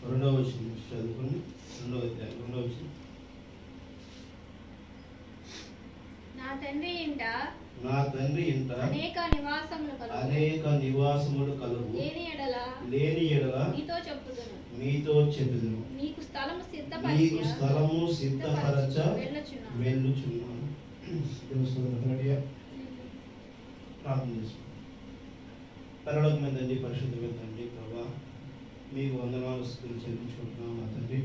రెండవ వచనం చదువుకుని, రెండవ అధ్యాయం 2వ వచనం. నా తండ్రి ఇంట అనేక నివాసములు కలవు, లేని ఎడల మీతో చెప్పుదును, మీకు స్థలము సిద్ధపరచ వెళ్ళుచున్నాను. ప్రార్థన చేసుకుంటాం. పరలోకమైన తండ్రి, పరిశుద్ధమైన తండ్రి, ప్రభా మీకు వందనాలు స్తుతులు చెల్లించుకుంటున్నాం. మా తండ్రి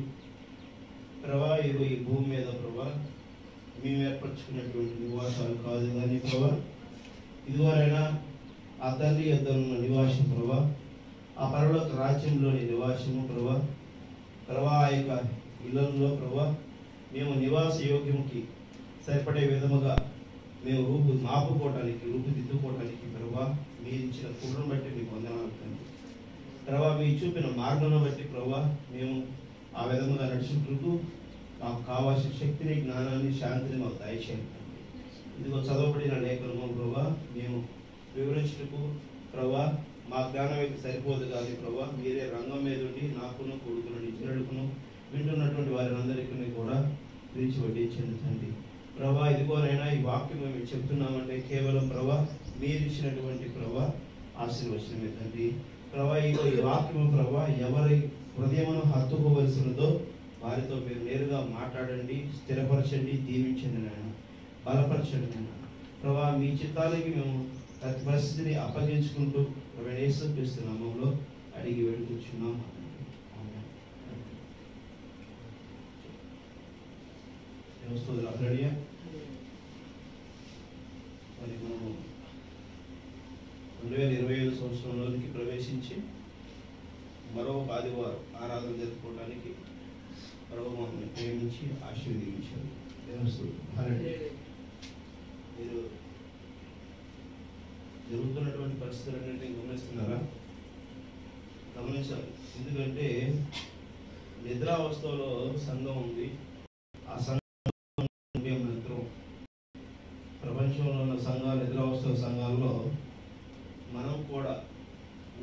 ప్రభా, ఇదిగో ఈ భూమి మీద ప్రభా మేము ఏర్పరచుకున్నటువంటి నివాసాలు కాదు కానీ ప్రభా, ఇదివరైనా ఆ తండ్రి యొద్ద ఉన్న నివాసం ప్రభా, ఆ పరలోక రాజ్యంలోని నివాసము ప్రభా, ఆ యొక్క ఇళ్లలో ప్రభా మేము నివాస యోగ్యంకి సరిపడే విధముగా మేము రూపుదిద్దుకోవటానికి ప్రభా మీరు ఇచ్చిన కృపను బట్టి మీకు వందనాలు తండ్రి. ప్రభా మీరు చూపిన మార్గంను బట్టి ప్రభా మేము ఆ విధముగా నడుచుకుంటూ మాకు కావాల్సిన శక్తిని, జ్ఞానాన్ని, శాంతిని మాకు దయచేయండి. ఇదిగో చదవబడిన లేఖనము ప్రభా మేము వివరించుటకు ప్రభా మా జ్ఞానం అయితే సరిపోదు కానీ ప్రభా మీరే రంగం మీద ఉండి నాకును, కొడుకును, ఇతరులకును, వింటున్నటువంటి వారందరికీ కూడా పిలిచి వడ్డించండి తండ్రి. ప్రభా ఇదిగోనైనా ఈ వాక్యం మేము చెప్తున్నామంటే కేవలం ప్రభా మీరు ఇచ్చినటువంటి ప్రభా ఆశీర్వచనమే తండ్రి. ప్రభా ఈ వాక్యము ప్రభా ఎవరి హృదయమును హత్తుకోవలసినదో వారితో మీరు నేరుగా మాట్లాడండి, స్థిరపరచండి, దీవించండి నాయన, బలపరచండి నాయన. ప్రభా మీ చిత్తాలకి మేము ప్రతి పరిస్థితిని అప్పగించుకుంటూ యేసుక్రీస్తు నామములో అడిగి వేడుకొచ్చున్నాం. మరి మనము 2025 సంవత్సరంలోనికి ప్రవేశించి మరో ఆదివారం ఆరాధన జరుపుకోవడానికి ప్రభు మమ్మల్ని ప్రేమించి ఆశీర్వదించారు. మీరు జరుగుతున్నటువంటి పరిస్థితులన్నింటినీ గమనిస్తున్నారా? గమనించాలి. ఎందుకంటే నిద్రావస్థలో సంఘం ఉంది. ఆ సంఘం ప్రపంచంలో ఉన్న సంఘాలు, నిద్రావస్థ సంఘాల్లో మనం కూడా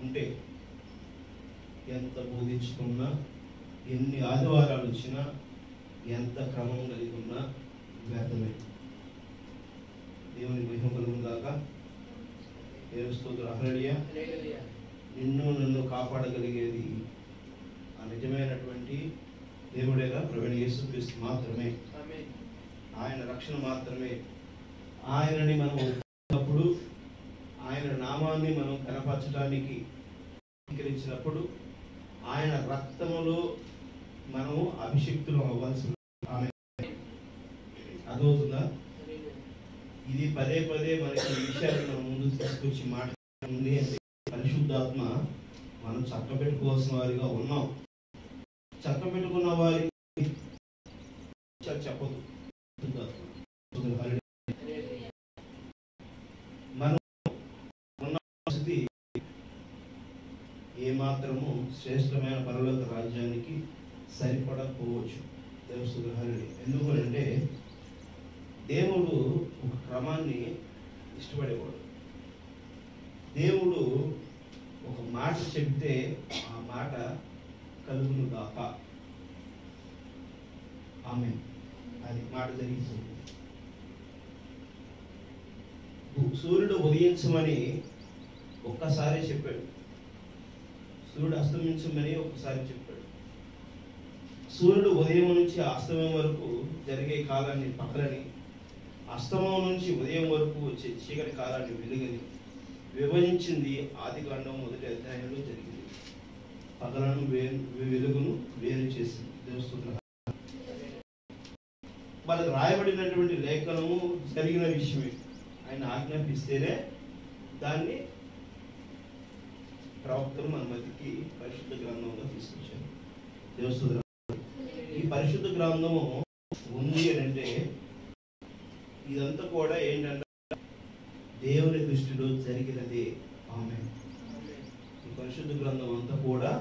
ఉంటే ఎంత బోధించుకున్నా, ఎన్ని ఆదివారాలు వచ్చినా, ఎంత క్రమం కలిగి ఉన్నా వ్యర్థమే. దేవుని మహిమ కలుగుగాక. హల్లెలూయా. నిన్ను నన్ను కాపాడగలిగేది ఆ నిజమైనటువంటి దేవుడేగా ప్రభువైన యేసుక్రీస్తు మాత్రమే. ఆయన రక్షణ మాత్రమే. ఆయనని మనం ఒప్పుకున్నప్పుడు, ఆయన నామాన్ని మనం కనపరచడానికి అంగీకరించినప్పుడు, ఆయన రక్తములో మనము అభిషిక్తులు అవ్వాల్సి అర్థమవుతుందా? ఇది పదే పదే మనకి ఈ విషయాన్ని మనం ముందు తీసుకొచ్చి మాట్లాడుతుంది. అంటే పరిశుద్ధాత్మ మనం చక్కబెట్టుకోవాల్సిన వారిగా ఉన్నాం. చక్కబెట్టుకున్న వారికి చెప్పదు. మనం ఉన్న పరిస్థితి ఏమాత్రము శ్రేష్టమైన పరలోక రాజ్యానికి సరిపడకపోవచ్చు. ఎందుకంటే దేవుడు ఒక క్రమాన్ని ఇష్టపడేవాడు. దేవుడు ఒక మాట చెబితే ఆ మాట కలుగును గాక, ఆమేన్, అది మాట జరిగిపోతుంది. సూర్యుడు ఉదయించమని ఒక్కసారి చెప్పాడు, సూర్యుడు అస్తమించమని ఒక్కసారి చెప్పాడు. సూర్యుడు ఉదయం నుంచి అస్తమయం వరకు జరిగే కాలాన్ని పగలని, అస్తమయం నుంచి ఉదయం వరకు వచ్చే చీకటి కాలాన్ని వెలుగని విభజించింది ఆదికాండం 1వ అధ్యాయంలో జరిగింది. పగలను వెలుగును వేరు చేసింది. దేవస్తున్న వాళ్ళకి రాయబడినటువంటి లేఖనము జరిగిన విషయమే. ఆయన ఆజ్ఞాపిస్తేనే దాన్ని ప్రవక్తలు మన మధ్యకి పరిశుద్ధ గ్రంథంగా తీసుకొచ్చారు. దేవస్తున్న ఈ పరిశుద్ధ గ్రంథము ఉంది అని అంటే ఇదంతా కూడా ఏంటంటే దేవుని దృష్టిలో జరిగినదే. ఆమేన్. ఈ పరిశుద్ధ గ్రంథం అంతా కూడా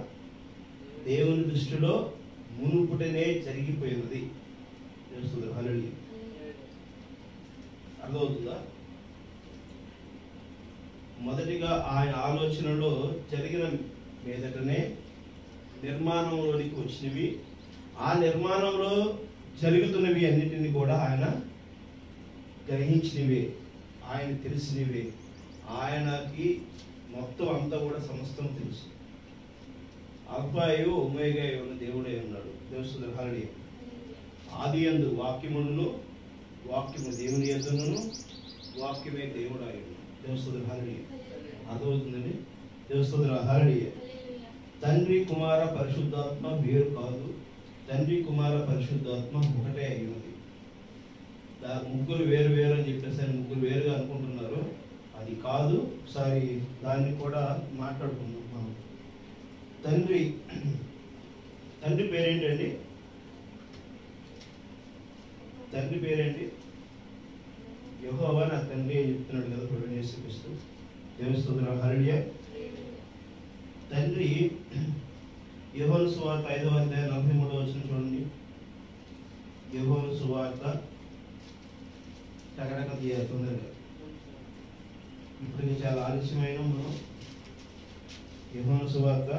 దేవుని దృష్టిలో మునుపుటనే జరిగిపోయినది. హల్లెలూయా. అర్థమవుతుందా? మొదటిగా ఆయన ఆలోచనలో జరిగిన మీదటనే నిర్మాణంలోనికి వచ్చినవి, ఆ నిర్మాణంలో జరుగుతున్నవి అన్నిటిని కూడా ఆయన గ్రహించినవే, ఆయన తెలిసినవే. ఆయనకి మొత్తం అంతా కూడా సమస్తం తెలుసు. అల్ఫాయు ఒమేగాయు ఉన్న దేవుడే ఉన్నాడు. దేవుని హల్లెలూయా. ఆది యందు వాక్యమును, వాక్యము దేవుని యందును, వాక్యమే దేవుడు ఆయన. దేవుని హల్లెలూయా. అర్థమవుతుందండి? దేవుని హల్లెలూయా. తండ్రి కుమార పరిశుద్ధాత్మ వేరు కాదు. తండ్రి కుమార పరిశుద్ధాత్మ ఒకటే అయ్యింది. ముగ్గురు వేరు వేరు అని చెప్పేసి ముగ్గురు వేరుగా అనుకుంటున్నారు. అది కాదు. ఒకసారి దాన్ని కూడా మాట్లాడుకుందాం మనం. తండ్రి పేరేంటండి? తండ్రి పేరేంటి? యెహోవా నా తండ్రి అని చెప్తున్నాడు కదా ప్రభువైన యేసుక్రీస్తు. దేవుని స్తోత్రం. హల్లెలూయా. తండ్రి యోహాను సువార్త 5వ అధ్యాయం 43వ వచనం చూడండి. యోహాను సువార్త టకటక తీయాలి తొందరగా, ఇప్పటికి చాలా ఆలస్యమైన మనం. యోహాను సువార్త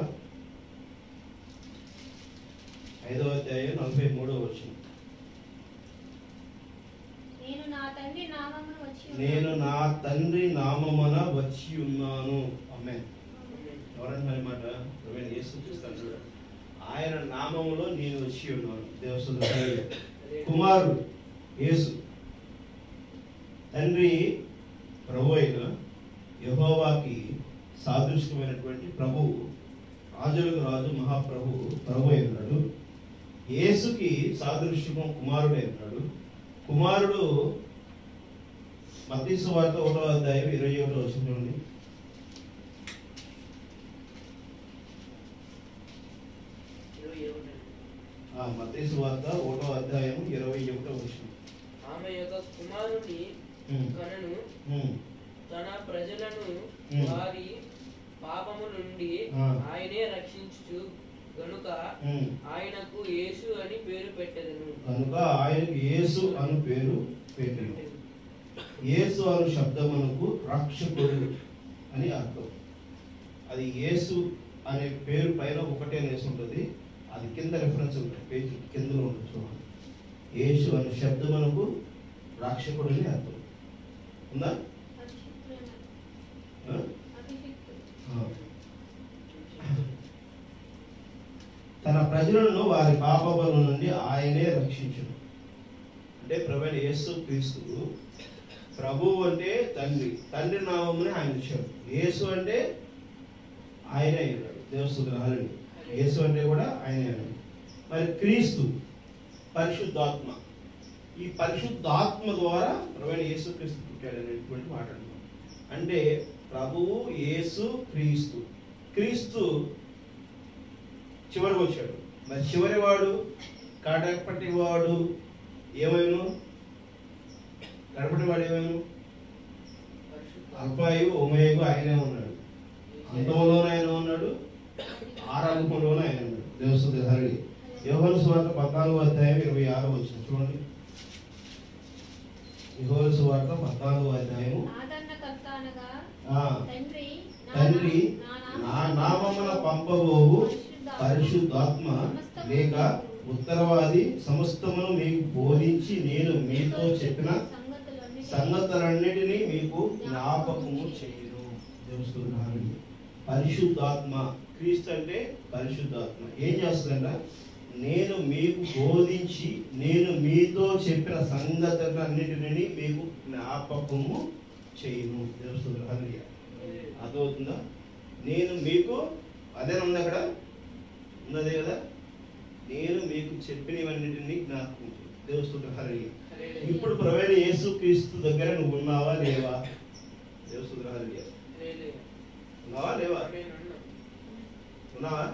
5వ అధ్యాయం 43వ వచనం. నేను నా తండ్రి నామమున వచ్చి ఉన్నాను. ఆమేన్. ఎవరంటే మాట ప్రభువైన యేసుక్రీస్తు అంటాడు, ఆయన నామములో నేను వచ్చి ఉన్నాను. దేవుని కుమారుడు యేసు, తండ్రి ప్రభు అయిన యెహోవాకి సాదృశ్యమైనటువంటి ప్రభువు, రాజులకు రాజు మహాప్రభు ప్రభు అయినాడు. యేసుకి సాదృశ్యము కుమారుడే ఉన్నాడు. కుమారుడు మత్తయి సువార్త 1వ అధ్యాయం 21వ వచనం చూడండి. మత్తయి సువార్త 1వ అధ్యాయం 21వ వచనం. ఆమె యొక్క కుమారుని కనను తన ప్రజలను వారి పాపము నుండి ఆయనే రక్షించు గనుక ఆయనకు యేసు అని పేరు పెట్టెదను. కనుక ఆయనకు యేసు అని పేరు పెట్టెను. యేసు అను శబ్దమునకు రక్షకుడు అని అర్థం. అది యేసు అనే పేరు పైన ఒకటే నేసి ఉంటుంది. అది కింద రెఫరెన్స్ ఉంటుంది, పేజీ కిందలో ఉంటుంది చూడండి. యేసు అనే శబ్దమునకు రక్షకుడు అని అర్థం ఉందా? తన ప్రజలను వారి పాపముల నుండి ఆయనే రక్షించును. అంటే ప్రభువైన యేసుక్రీస్తు, ప్రభువు అంటే తండ్రి, తండ్రి నామమునే ఆయన ఇచ్చాడు. యేసు అంటే ఆయనే అయినాడు. దేవుని హల్లెలూయా. యేసు అంటే కూడా ఆయనే అయినాడు. మరి క్రీస్తు పరిశుద్ధాత్మ, ఈ పరిశుద్ధాత్మ ద్వారా ప్రభువైన యేసుక్రీస్తు పుట్టాడు అనేటువంటి మాట్లాడుతున్నాం. అంటే ప్రభువు, యేసు, క్రీస్తు. క్రీస్తు చివరికి వచ్చాడు. మరి చివరి వాడు, కడపటి వాడు ఏమైనా? కడపటి వాడు ఏమైనా? అల్ఫాయు ఒమేగా ఆయనే ఉన్నాడు. అంతంలోనే ఆయన ఉన్నాడు, ఆరంభంలోనే ఆయన ఉన్నాడు. దేవుని హల్లెలూయా. యోహాను సువార్త 14వ అధ్యాయం 26వ వచనం చూడండి. యోహాను సువార్త 14వ అధ్యాయం. తండ్రి నా నామమున పంపబోవు పరిశుద్ధాత్మ లేక ఉత్తరవాది సమస్తమును మీకు బోధించి నేను మీతో చెప్పిన సంగతులన్నిటినీ మీకు జ్ఞాపకము చేయును. దేవుని హల్లెలూయా. పరిశుద్ధాత్మ, క్రీస్తు అంటే పరిశుద్ధాత్మ ఏం చేస్తుందంట? నేను మీకు బోధించి నేను మీతో చెప్పిన సంగతులన్నిటిని మీకు జ్ఞాపకము చేయును. దేవుని హల్లెలూయా. అర్థమవుతుందా? నేను మీకు, అదే ఉంది అక్కడ, ఉన్నదే కదా, నేను మీకు చెప్పినవన్నిటిని జ్ఞాపకం చేయి. దేవుని హల్లెలూయా. ఇప్పుడు ప్రభువైన యేసుక్రీస్తు దగ్గర నువ్వు ఉన్నావా లేవా? దేవుని హల్లెలూయా. ఉన్నావా లేవా? ఉన్నావా?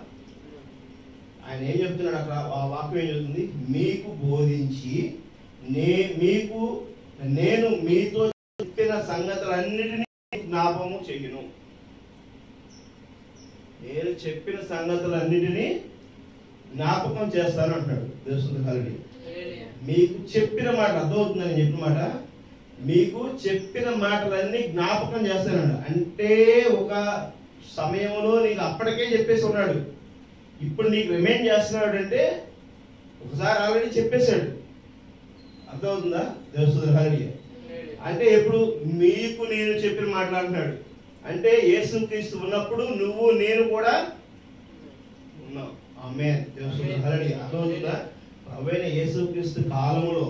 ఆయన ఏం చెప్తున్నాడు అక్కడ? ఆ వాక్యం ఏం చెప్తుంది? మీకు బోధించి నేను మీతో చెప్పిన సంగతులన్నిటినీ జ్ఞాపకము చెయ్యను. నేను చెప్పిన సంగతులన్నిటినీ జ్ఞాపకం చేస్తాను అంటున్నాడు. దేవుని హల్లెలూయా. మీకు చెప్పిన మాట అర్థమవుతుందని చెప్పిన మాట, మీకు చెప్పిన మాటలన్నీ జ్ఞాపకం చేస్తానండి. అంటే ఒక సమయంలో నీకు అప్పటికే చెప్పేసి ఉన్నాడు. ఇప్పుడు నీకు రిమైండ్ చేస్తున్నాడు అంటే ఒకసారి ఆల్రెడీ చెప్పేశాడు. అర్థమవుతుందా? దేవస్తుతుల హల్లెలూయా. అంటే ఎప్పుడు మీకు నేను చెప్పిన మాట్లాడుతున్నాడు అంటే యేసుక్రీస్తు ఉన్నప్పుడు నువ్వు నేను కూడా ఉన్నావు. ఆమేన్. దేవస్తుతుల హల్లెలూయా. అర్థమవుతుందా? ప్రభువైన యేసుక్రీస్తు కాలంలో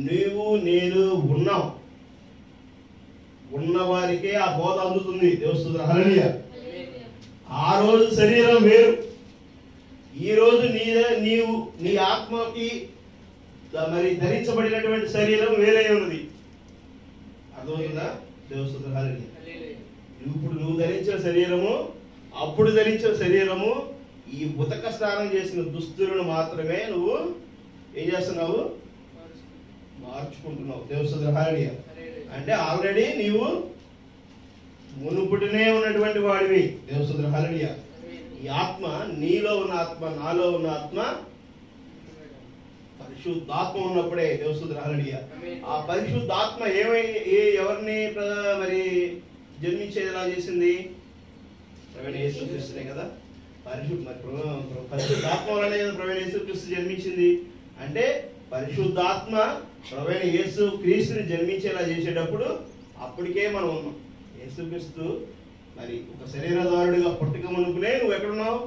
నువ్వు నేను ఉన్నావు. ఉన్నవారికే ఆ బోధ అందుతుంది. దేవస్తుతుల హల్లెలూయా. ఆ రోజు శరీరం వేరు, ఈ రోజు నీ ఆత్మకి మరి ధరించబడినటువంటి శరీరం వేరే ఉన్నది. అర్థమవుతుందా? దేవస్తుతుల హల్లెలూయా. ఇప్పుడు నువ్వు ధరించిన శరీరము, అప్పుడు ధరించిన శరీరము, ఈ ఉతక స్నానం చేసిన దుస్తులను మాత్రమే నువ్వు ఏం చేస్తున్నావు? మార్చుకుంటున్నావు. దేవస్తుతుల హల్లెలూయా. అంటే ఆల్రెడీ నీవు మునుపుటినే ఉన్నటువంటి వాడివి. దేవస్తుతుల హల్లెలూయా. ఈ ఆత్మ, నీలో ఉన్న ఆత్మ, నాలో ఉన్న ఆత్మ పరిశుద్ధాత్మ ఉన్నప్పుడే. దేవస్తుతుల హల్లెలూయా. ఆ పరిశుద్ధాత్మ ఎవరిని మరి జన్మించేలా చేసింది? ప్రవీణ యేసుక్రీస్తునే కదా. పరిశుద్ధాత్మ వలనే కదా ప్రవీణ యేసుక్రీస్తు జన్మించింది. అంటే పరిశుద్ధాత్మ ప్రవీణ యేసుక్రీస్తుని జన్మించేలా చేసేటప్పుడు అప్పటికే మనం ఉన్నాం. యేసుక్రీస్తు మరి ఒక శరీరధారుడిగా పుట్టుక మునుకునే నువ్వు ఎక్కడున్నావు?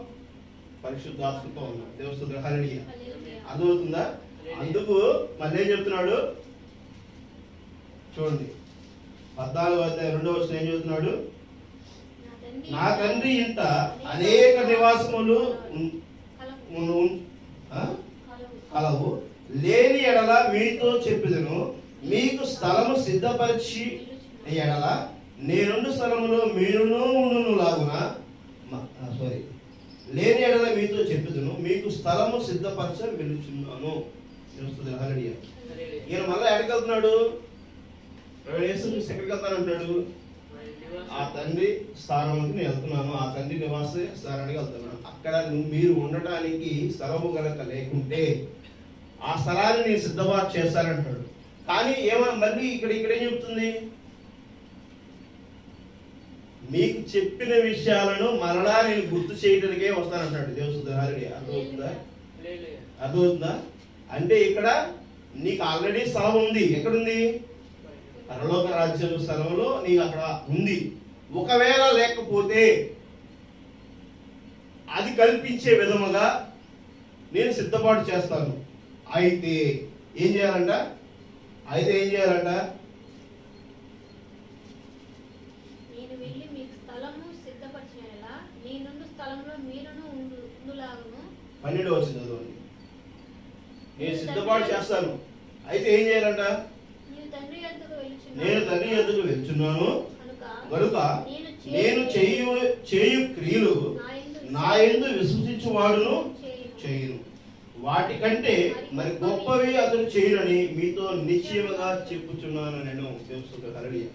పరిశుద్ధాత్మతో ఉన్నావు. దేవస్తుతుల హల్లెలూయా. అర్థమవుతుందా? అందుకు మళ్ళీ ఏం చెప్తున్నాడు చూడండి, 14వ అధ్యాయం 2వ వచనం ఏం చెప్తున్నాడు? నా తండ్రి ఇంట అనేక నివాసములు కలవు, లేని ఎడల మీతో చెప్పెదను, మీకు స్థలము సిద్ధపరిచి ఎడల నేనుండు స్థలములో మీరును ఉండును లాగున లేని ఎడల మీతో చెప్పెదను, మీకు స్థలము సిద్ధపరచ వెలుచున్నాను. హల్లెలూయా. ఈయన మళ్ళీ ఎక్కడికి వెళ్తున్నాడు? యేసుక్రీస్తు ఎక్కడికి వెళ్తానంటాడు? ఆ తండ్రి స్థానానికి నేను వెళ్తున్నాను, ఆ తండ్రి నివాస స్థానానికి వెళ్తున్నాను. అక్కడ మీరు ఉండటానికి స్థలము కనుక లేకుంటే ఆ స్థలాన్ని నేను సిద్ధపాటు చేస్తానంటాడు. కానీ మళ్ళీ ఇక్కడ ఏం చెప్తుంది? మీకు చెప్పిన విషయాలను మరలా నేను గుర్తు చేయడానికే వస్తానంటాడు. దేవస్తుతుల హల్లెలూయా. అర్థమవుతుందా? అర్థమవుతుందా? అంటే ఇక్కడ నీకు ఆల్రెడీ స్థలం ఉంది. ఎక్కడుంది? పరలోక రాజ్యం స్థలంలో నీకు అక్కడ ఉంది. ఒకవేళ లేకపోతే అది కల్పించే విధముగా నేను సిద్ధపాటు చేస్తాను. అయితే ఏం చేయాలంట? నేను వెళ్ళి మీకు స్థలము సిద్ధపరిచేలా నేనుండు స్థలంలో మీరును ఉండులాగును. 12వ వచనం చదవండి. నేను సిద్ధపాటు చేస్తాను. అయితే ఏం చేయాలంట? నేను తండ్రి యొద్దకు వెళ్తున్నాను కనుక నేను చేయు క్రియలు నా యందు విశ్వసించువాడును చేయును, వాటికంటే మరి గొప్పవి అతను చేయునని మీతో నిశ్చయముగా చెప్పుచున్నాను నేను. దేవస్తుతుల హల్లెలూయా.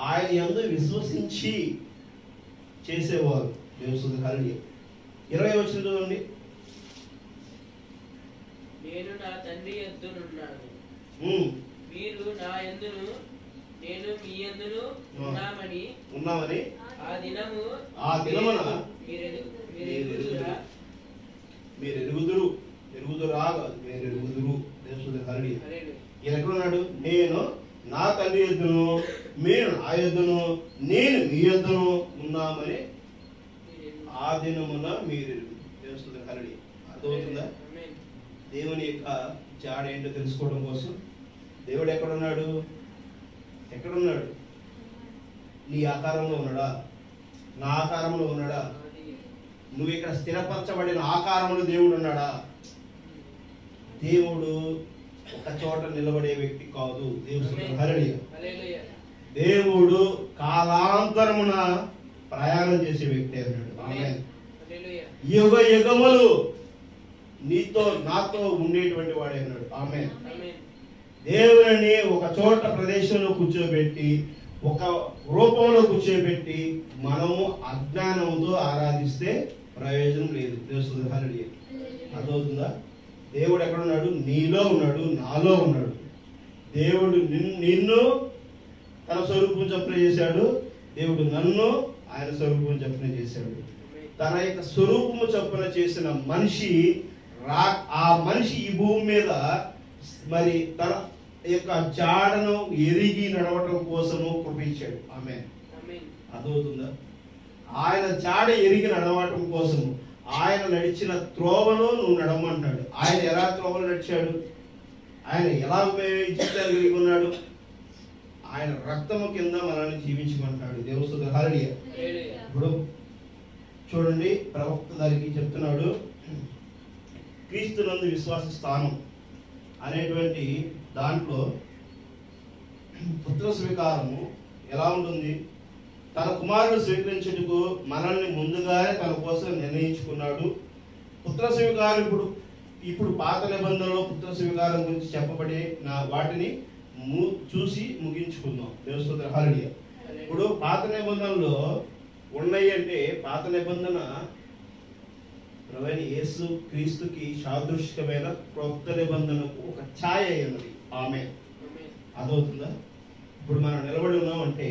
ఆయన యందు విశ్వసించి చేసేవారు. దేవస్తుతుల హల్లెలూయా. 20వ వచనం చూడండి. నేను నా తండ్రి యొద్దనున్నాను, మీరు నా యందును నేను మీ యందును ఉన్నామని ఆ దినమున మీరు ఎరుగుదురా కాదు, మీరు ఎరుగుదురు. దేవస్తుతుల హల్లెలూయా. ఈయన ఎక్కడున్నాడు? నేను నా తండ్రి యొద్దను, మీరు నా యొద్దను, నేను మీ యొద్దను ఉన్నామని ఆ దినమున మీరు ఎరుగు. దేవస్తుతుల హల్లెలూయా. అర్థమవుతుందా? దేవుని యొక్క జాడ ఏంటో తెలుసుకోవడం కోసం దేవుడు ఎక్కడున్నాడు? నీ ఆకారంలో ఉన్నాడా? నా ఆకారంలో ఉన్నాడా? నువ్వు ఇక్కడ స్థిరపరచబడిన ఆకారంలో దేవుడు ఉన్నాడా? దేవుడు ఒక చోట నిలబడే వ్యక్తి కాదు. దేవుడు హల్లెలూయా. దేవుడు కాలాంతరమున ప్రయాణం చేసే వ్యక్తి అన్నాడు. ఆమేన్. యుగ యుగములు నీతో నాతో ఉండేటువంటి వాడే అన్నాడు. ఆమేన్. దేవుని ఒక చోట ప్రదేశంలో కూర్చోబెట్టి, ఒక రూపంలో కూర్చోబెట్టి మనము అజ్ఞానంతో ఆరాధిస్తే ప్రయోజనం లేదు. దేవస్తుతుల హల్లెలూయా. అర్థమవుతుందా? దేవుడు ఎక్కడున్నాడు? నీలో ఉన్నాడు, నాలో ఉన్నాడు. దేవుడు నిన్ను తన స్వరూపం చొప్పున చేశాడు, దేవుడు నన్ను ఆయన స్వరూపం చొప్పున చేశాడు. తన యొక్క స్వరూపము చొప్పున చేసిన మనిషి ఆ మనిషి ఈ భూమి మీద మరి తన యొక్క జాడను ఎరిగి నడవటం కోసము కృపించాడు. ఆమేన్. అర్థమవుతుందా? ఆయన జాడ ఎరిగి నడవటం కోసము ఆయన నడిచిన త్రోవలో నువ్వు నడవమంటున్నాడు. ఆయన ఎలా త్రోవలు నడిచాడు? ఆయన ఎలా జీవితాలు కలిగి ఉన్నాడు? ఆయన రక్తము కింద మనల్ని జీవించమంటాడు. దేవుని హల్లెలూయా. ఇప్పుడు చూడండి, ప్రవక్త దానికి చెప్తున్నాడు, క్రీస్తునందు విశ్వాస స్థానం అనేటువంటి దాంట్లో పుత్ర స్వీకారము ఎలా ఉంటుంది? తన కుమారుడు స్వీకరించుటకు మనల్ని ముందుగానే తన కోసం నిర్ణయించుకున్నాడు. పుత్ర స్వీకారం ఇప్పుడు పాత నిబంధనలో పుత్ర స్వీకారం గురించి చెప్పబడి వాటిని చూసి ముగించుకుందాం. దేవుని హల్లెలూయా. ఇప్పుడు పాత నిబంధనలో ఉన్నాయి అంటే, పాత నిబంధన ప్రభువైన యేసు క్రీస్తుకి సాదృశ్యమైన క్రొత్త నిబంధనకు ఒక ఛాయ అయినది. ఆమేన్. అదవుతుందా? ఇప్పుడు మనం నిలబడి ఉన్నామంటే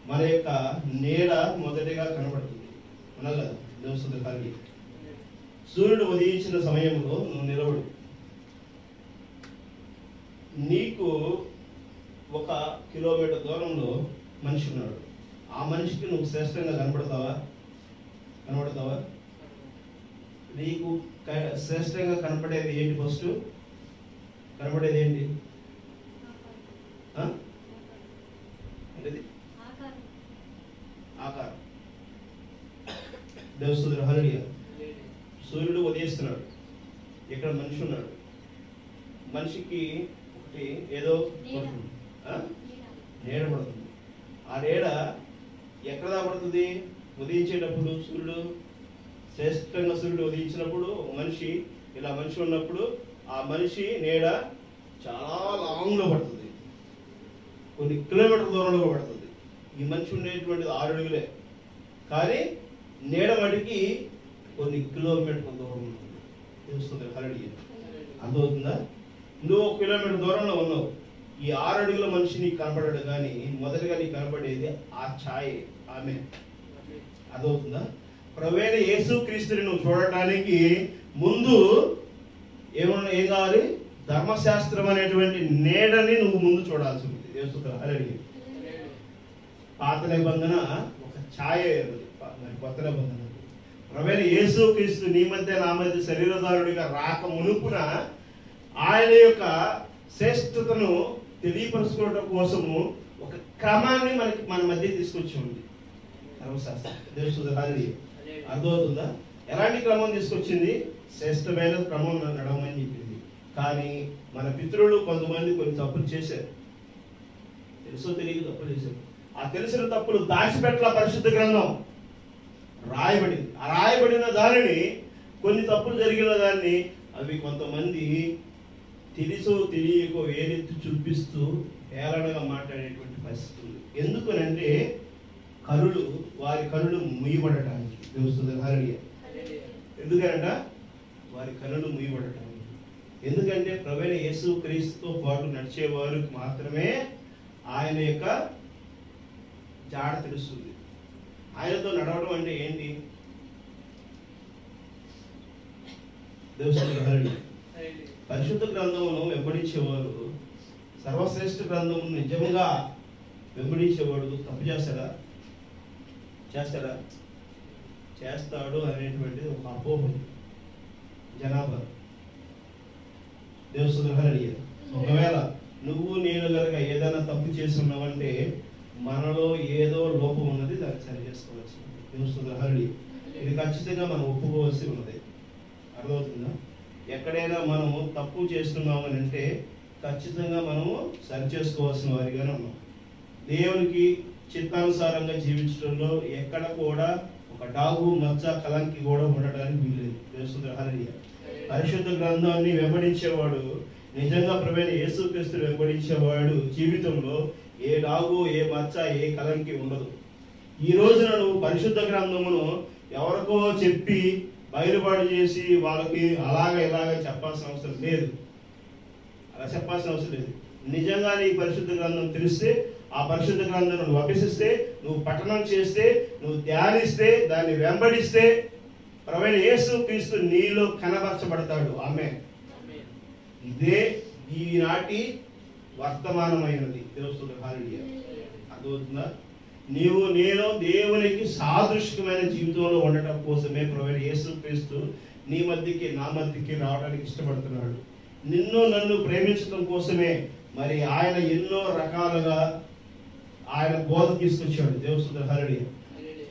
మన యొక్క నీడ మొదటిగా కనబడుతుంది. అనగా దేవుని హల్లెలూయా. సూర్యుడు ఉదయించిన సమయంలో నువ్వు నిలబడు. నీకు 1 కిలోమీటర్ దూరంలో మనిషి ఉన్నాడు. ఆ మనిషికి నువ్వు శ్రేష్టంగా కనబడతావా? నీకు శ్రేష్టంగా కనపడేది ఏంటి? ఫస్ట్ కనపడేది ఏంటి? ఆకారం. దేవుని హల్లెలూయా. సూర్యుడు ఉదయిస్తున్నాడు, ఇక్కడ మనిషి ఉన్నాడు. మనిషికి ఒకటి ఏదో నీడ పడుతుంది. ఆ నీడ ఎక్కడ పడుతుంది? ఉదయించేటప్పుడు సూర్యుడు ఉదయించినప్పుడు మనిషి ఉన్నప్పుడు ఆ మనిషి నీడ చాలా లాంగ్లో పడుతుంది, కొన్ని కిలోమీటర్ల దూరంలో పడుతుంది. ఈ మనిషి ఉండేటువంటి 6 అడుగులే, కానీ నీడ మటుకి కొన్ని కిలోమీటర్ల దూరం ఉంటుంది. తెలుస్తుంది హల్లెలూయా. అర్థమవుతుందా? నువ్వు 1 కిలోమీటర్ దూరంలో ఉన్నావు. ఈ 6 అడుగుల మనిషి నీకు కనపడాడు, కానీ మొదటిగా నీకు కనపడేది ఆ ఛాయే. ఆమేన్. అర్థమవుతుందా? ప్రభువైన యేసు క్రీస్తుని నువ్వు చూడటానికి ముందు ఏం కావాలి? ధర్మశాస్త్రం అనేటువంటి నీడని నువ్వు ముందు చూడాల్సి ఉంది. హల్లెలూయా. పాత నిబంధన ఒక ఛాయ, కొత్త నిబంధన ప్రభువైన యేసు క్రీస్తు నీ మధ్య నా మధ్య శరీరధారుడిగా రాక మునుపున ఆయన యొక్క శ్రేష్టతను తెలియపరచుకోవడం కోసము ఒక క్రమాన్ని మన మధ్య తీసుకొచ్చి ఉంది ధర్మశాస్త్రం. దేవుని హల్లెలూయా. అర్థమవుతుందా? ఎలాంటి క్రమం తీసుకొచ్చింది? శ్రేష్టమైన క్రమం నడవమని చెప్పింది. కానీ మన పితరులు కొంతమంది కొన్ని తప్పులు చేశారు. తెలుసో తెలియదు తప్పులు చేశారు. ఆ తెలిసిన తప్పులు దాచిపెట్ల పరిశుద్ధ గ్రంథం రాయబడింది. ఆ రాయబడిన దానిని, కొన్ని తప్పులు జరిగిన దాన్ని అవి కొంతమంది తెలుసో తెలియకో ఏదెత్తి చూపిస్తూ ఏలనగా మాట్లాడేటువంటి పరిస్థితి ఉంది. ఎందుకనంటే వారి కనులు ముయ్యబడటానికి. తెలుస్తుంది హల్లెలూయా. ఎందుకంట వారి కనులు ముయ్యబడటానికి. ఎందుకంటే ప్రభువైన యేసు క్రీస్తుతో పాటు నడిచేవారికి మాత్రమే ఆయన యొక్క జాడ తెలుస్తుంది. ఆయనతో నడవడం అంటే ఏంటి? దేవుని హల్లెలూయా. పరిశుద్ధ గ్రంథమును వెంబడించేవారు, సర్వశ్రేష్ఠ గ్రంథమును నిజంగా వెంబడించేవాడు తప్పు చేస్తాడు అనేటువంటిది ఒక అపోహం జనాభా. దేవుని హల్లెలూయా. ఒకవేళ నువ్వు నేను కనుక ఏదైనా తప్పు చేసి ఉన్నావంటే మనలో ఏదో లోపం ఉన్నది, దాన్ని సరి చేసుకోవాల్సి ఉంది. దేవుని హల్లెలూయా. ఇది ఖచ్చితంగా మనం ఒప్పుకోవాల్సి ఉన్నది. అర్థమవుతుందా? ఎక్కడైనా మనము తప్పు చేస్తున్నామని అంటే ఖచ్చితంగా మనము సరి చేసుకోవాల్సిన వారిగానే ఉన్నాం. దేవునికి చిత్తానుసారంగా జీవించడంలో ఎక్కడ కూడా ఒక డాగు, మచ్చ, కలంకి కూడా ఉండడానికి వీలేదు. దేవుని హల్లెలూయా. పరిశుద్ధ గ్రంథాన్ని వెంబడించేవాడు, నిజంగా ప్రభువైన యేసు క్రీస్తుని వెంబడించేవాడు జీవితంలో ఏ డాగు, ఏ మచ్చ, ఏ కలంకి ఉండదు. ఈ రోజున నువ్వు పరిశుద్ధ గ్రంథమును ఎవరికో చెప్పి బయలుపాటు చేసి వాళ్ళకి ఇలాగా చెప్పాల్సిన అవసరం లేదు. అలా చెప్పాల్సిన అవసరం లేదు. నిజంగా నీ పరిశుద్ధ గ్రంథం తెలిస్తే, ఆ పరిశుద్ధ గ్రంథం నువ్వు అభ్యసిస్తే, నువ్వు పఠనం చేస్తే, నువ్వు ధ్యానిస్తే, దాన్ని వెంబడిస్తే ప్రభువైన యేసు క్రీస్తు నీలో కనబరచబడతాడు. ఆమేన్. ఇదే ఈనాటి వర్తమానమైనది. దేవుని హల్లెలూయా. అర్థమవుతుందా? నీవు నేను దేవునికి సాదృశ్యమైన జీవితంలో ఉండటం కోసమే ప్రభువైన యేసు క్రీస్తు నీ మధ్యకి నా మధ్యకి రావడానికి ఇష్టపడుతున్నాడు. నిన్ను నన్ను ప్రేమించడం కోసమే మరి ఆయన ఎన్నో రకాలుగా ఆయన బోధ తీసుకొచ్చాడు. దేవుని హల్లెలూయా.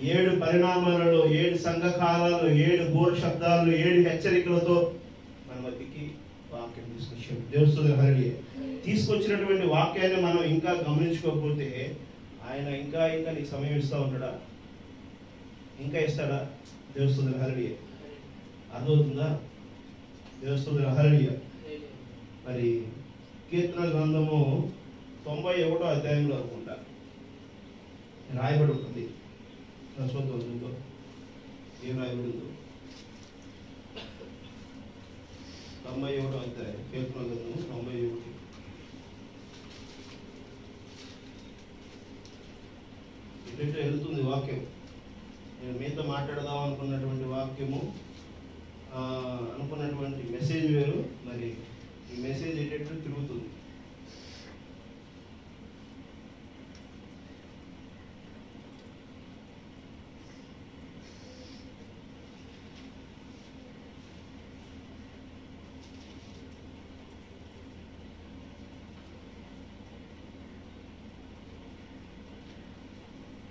7 పరిణామాలలో, 7 సంఘకాలాలు, 7 బోర్ శబ్దాలు, 7 హెచ్చరికలతో మన మధ్యకి వాక్యం తీసుకొచ్చాడు. దేవుని హల్లెలూయా. తీసుకొచ్చినటువంటి వాక్యాన్ని మనం ఇంకా గమనించుకోకపోతే ఆయన ఇంకా నీకు సమయం ఇస్తూ ఉంటాడా? ఇంకా ఇస్తాడా? దేవుని హల్లెలూయా. అర్థమవుతుందా? దేవుని హల్లెలూయా. మరి కీర్తన గ్రంథము 91వ అధ్యాయంలో అనుకుంటా రాయబడి ఉంటుంది. చూద్దాం ఏం రాయబడి ఉందో. 91వ అధ్యాయం కీర్తన గ్రంథము 91. ఇటు వెళ్తుంది వాక్యం. నేను మీతో మాట్లాడదాం అనుకున్నటువంటి వాక్యము, అనుకున్నటువంటి మెసేజ్ వేరు. మరి ఈ మెసేజ్ ఏంటంటే తిరుగుతుంది.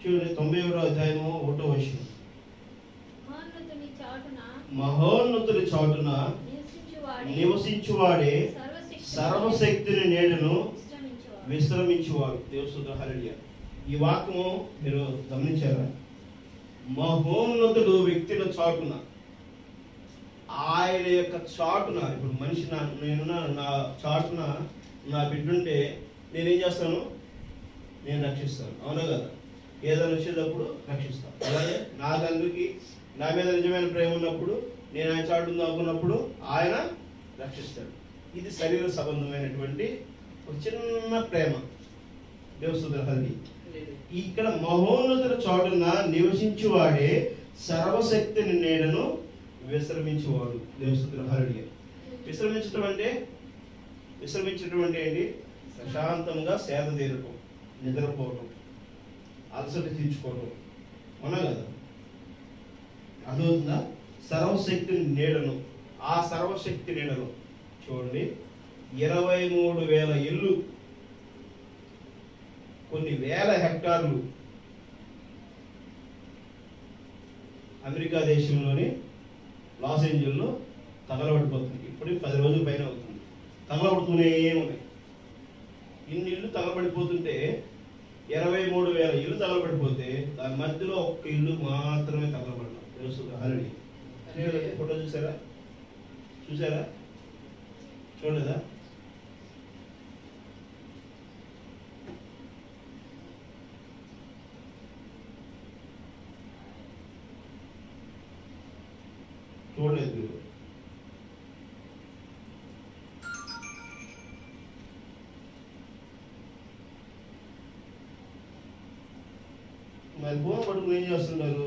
చూడండి 91వ అధ్యాయము 1వ వచనం. మహోన్నతుని చాటున నివసించువాడే సర్వశక్తిని నేడును విశ్రమించువాడు. దేవుని హల్లెలూయా. ఈ వాక్యము మీరు గమనించారా? మహోన్నతుడు వ్యక్తుల చాటున, ఆయన యొక్క చాటున. ఇప్పుడు మనిషి నేనున్నాను, నా చాటున నా బిడ్డుంటే నేనేం చేస్తాను? నేను రక్షిస్తాను. అవునా కదా? ఏదైనా వచ్చేటప్పుడు రక్షిస్తాను. అలాగే నా తండ్రికి నా మీద నిజమైన ప్రేమ ఉన్నప్పుడు, నేను ఆయన చాటు అనుకున్నప్పుడు ఆయన రక్షిస్తాడు. ఇది శరీర సంబంధమైనటువంటి ఒక చిన్న ప్రేమ. దేవుని హల్లెలూయా. ఇక్కడ మహోన్నతుల చాటున నివసించువాడే సర్వశక్తిని నేడను విశ్రమించువాడు. దేవుని హల్లెలూయా. విశ్రమించడం అంటే ఏంటి? ప్రశాంతంగా సేద తీరటం, నిద్రపోవటం, అలసట తీర్చుకోవటం. అవునా కదా? అర్థమవుతుందా? సర్వశక్తిని నీడను, ఆ సర్వశక్తి నీడను చూడండి. 23,000 ఇళ్ళు, కొన్ని వేల హెక్టార్లు అమెరికా దేశంలోని లాస్ ఏంజల్లో తగలబడిపోతుంది. ఇప్పుడు 10 రోజుల పైన అవుతుంది. తగలబడుతూనే ఉన్నాయి. ఇన్ని ఇళ్ళు తగలబడిపోతుంటే 23,000 ఇల్లు తగలబడిపోతే దాని మధ్యలో ఒక్క ఇల్లు మాత్రమే తగలబడడం. హల్లెలూయా. ఫోటో చూసారా? చూడలేదా? చూడలేదు. మరి ఫోన్ పట్టుకుని ఏం చేస్తున్నారు?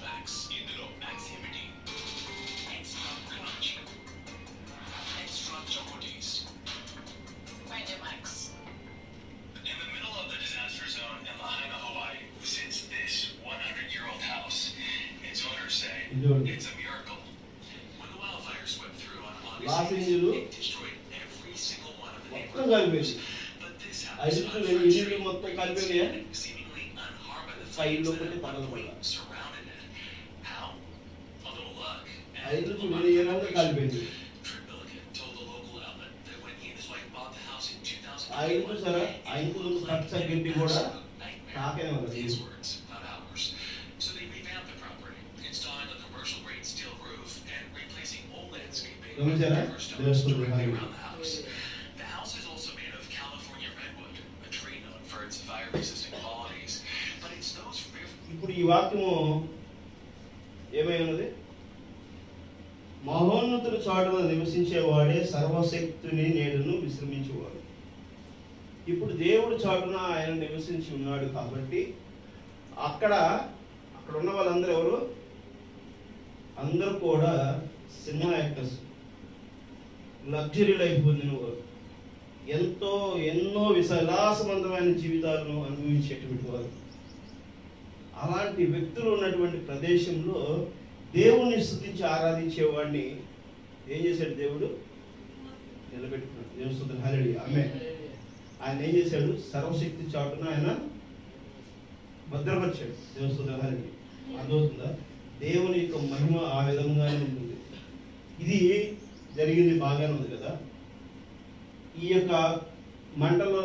Max ఇందులో మ్యాక్స్ ఏమిటి? It's not crunchy. It's a miracle. When the wildfire swept through on Los August 6th, Angeles it destroyed every single one of the మొత్తం neighborhoods. కలిపేసి But this ఆ house, ఇల్లు on ఇల్లు Front Street, మొత్తం remains కలిపేయా seemingly unharmed by the ఆ flames ఇల్లు that ఒకటి at one తగలబడాలి point surrounded it. How? A little luck. ఆ ఇల్లు చూడండి ఏ రంగు కలిపేది Trip Milliken told the local outlet that when he and his wife bought the house in ఆ ఇల్లు 2021, చూసారా ఆ ఇంటి ముందు పచ్చ గడ్డి కూడా తాకేనే ఉంది his words, not ours. So they revamped the property, installing a commercial grade steel roof and replacing old landscaping with గమనించారా river stones Devasthanam directly hi around the house. The house is also made of California redwood, a tree known for its fire-resistant qualities. But it's those ఇప్పుడు ఈ వాక్యము ఏమై ఉన్నది మహోన్నతుడు చాటున నివసించేవాడే సర్వశక్తిని నేడును విశ్రమించేవాడు. ఇప్పుడు దేవుడు చాటున ఆయన నివసించి ఉన్నాడు కాబట్టి అక్కడ ఉన్న వాళ్ళందరూ ఎవరు? అందరూ కూడా సినిమా యాక్టర్స్, లగ్జరీ లైఫ్ పొందిన వారు, ఎన్నో విలాసవంతమైన జీవితాలను అనుభవించేటువంటి వారు. అలాంటి వ్యక్తులు ఉన్నటువంటి ప్రదేశంలో దేవుణ్ణి స్తుతించి ఆరాధించేవాడిని ఏం చేశాడు? దేవుడు నిలబెట్టుకున్నాడు. దేవుని స్తుతి హల్లెలూయా ఆమేన్. ఆయన ఏం చేశాడు? సర్వశక్తి చాటున ఆయన భద్రపరిచాడు. దేవుని స్తుతి హల్లెలూయా. అర్థమవుతుందా? దేవుని యొక్క మహిమ ఆ విధంగానే ఉంటుంది. ఇది జరిగింది బాగానే ఉంది కదా. ఈ యొక్క మంటలో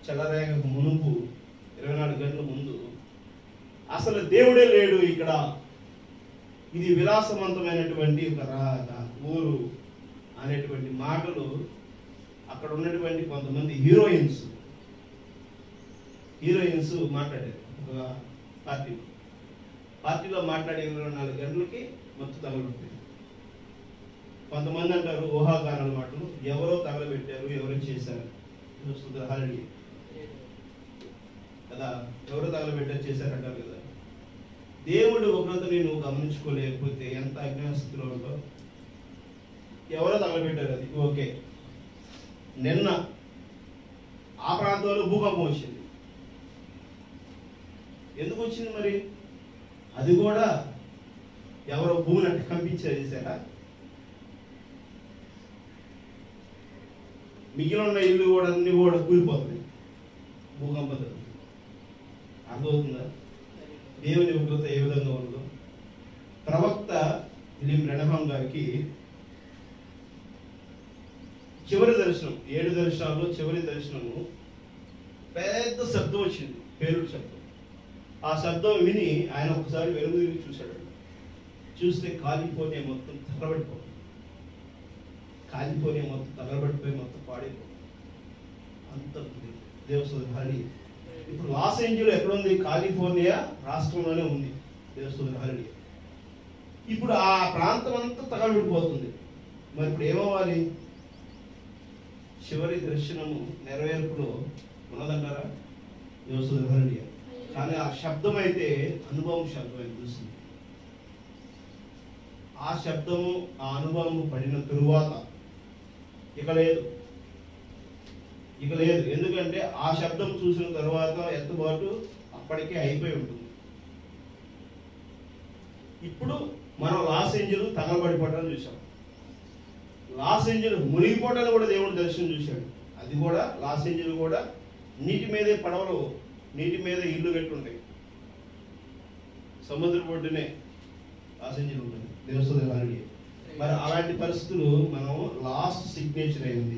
చెలరేగక మునుపు 24 గంటల ముందు అసలు దేవుడే లేడు ఇక్కడ. ఇది విలాసవంతమైనటువంటి ఒక ఊరు అనేటువంటి మాటలు అక్కడ ఉన్నటువంటి కొంతమంది హీరోయిన్స్ మాట్లాడారు. ఒక పార్టీలో మాట్లాడే 24 గంటలకి మొత్తం తగలబెట్టారు. కొంతమంది అంటారు ఊహాగానాల మాటలు, ఎవరో తగలబెట్టారు, ఎవరో చేశారు హల్లెలూయా కదా. ఎవరో తగలబెట్టారు చేశారంటారు కదా. దేవుడు ఉగ్రతని నువ్వు గమనించుకోలేకపోతే ఎంత అజ్ఞాన స్థితిలో ఉంటావు. ఎవరో తగలబెట్టారు, అది ఓకే. నిన్న ఆ ప్రాంతంలో భూకంపం వచ్చింది. ఎందుకు వచ్చింది మరి? అది కూడా ఎవరో భూమిని అంటే కంపించారు చేశారా? మిగిలిన ఇల్లు కూడా అన్ని కూడా కూలిపోతున్నాయి భూకంపంతో. అర్థమవుతుందా దేవుని ఉగ్రత ఏ విధంగా ఉందో? ప్రవక్త విలియం బ్రెనహాం గారికి చివరి దర్శనం, 7 దర్శనాల్లో చివరి దర్శనము పెద్ద శబ్దం వచ్చింది, పేలుడు శబ్దం. ఆ శబ్దం విని ఆయన ఒకసారి వెలుగుదిరిగి చూశాడు. చూస్తే కాలిపోనే మొత్తం తగలబడిపోతుంది. కాలిపోనే మొత్తం తగలబడిపోయి మొత్తం పాడైపోతుంది. అంత దేవస్థానం హల్లెలూయా. ఇప్పుడు లాస్ ఏంజెల్స్ ఎక్కడ ఉంది? కాలిఫోర్నియా రాష్ట్రంలోనే ఉంది దేవస్థానం హల్లెలూయా. ఇప్పుడు ఆ ప్రాంతం అంతా తగలబడిపోతుంది. మరి ఇప్పుడు ఏమవ్వాలి? చివరి దర్శనము నెరవేర్పులో ఉన్నదంటారా? దేవస్థానం హల్లెలూయా. కానీ ఆ శబ్దం అయితే అనుభవం శబ్దం అని చూసింది. ఆ శబ్దము ఆ అనుభవం పడిన తరువాత ఇక లేదు. ఎందుకంటే ఆ శబ్దం చూసిన తర్వాత ఎత్తుబాటు అప్పటికే అయిపోయి ఉంటుంది. ఇప్పుడు మనం లాస్ ఏంజెల్స్ తగలబడిపోవటాన్ని చూసాం. లాస్ ఏంజెల్స్ మునిగిపోవటాన్ని కూడా దేవుడు దర్శనం చూశాడు. అది కూడా లాస్ ఏంజెల్స్ కూడా నీటి మీదే పడవలు, నీటి మీద ఇల్లు కట్టుంటాయి. సముద్ర ఒడ్డునే లాస్ ఏంజెల్స్ ఉంటుంది దేవస్థానం హల్లెలూయా. మరి అలాంటి పరిస్థితులు మనం లాస్ట్ సిగ్నేచర్ అయింది.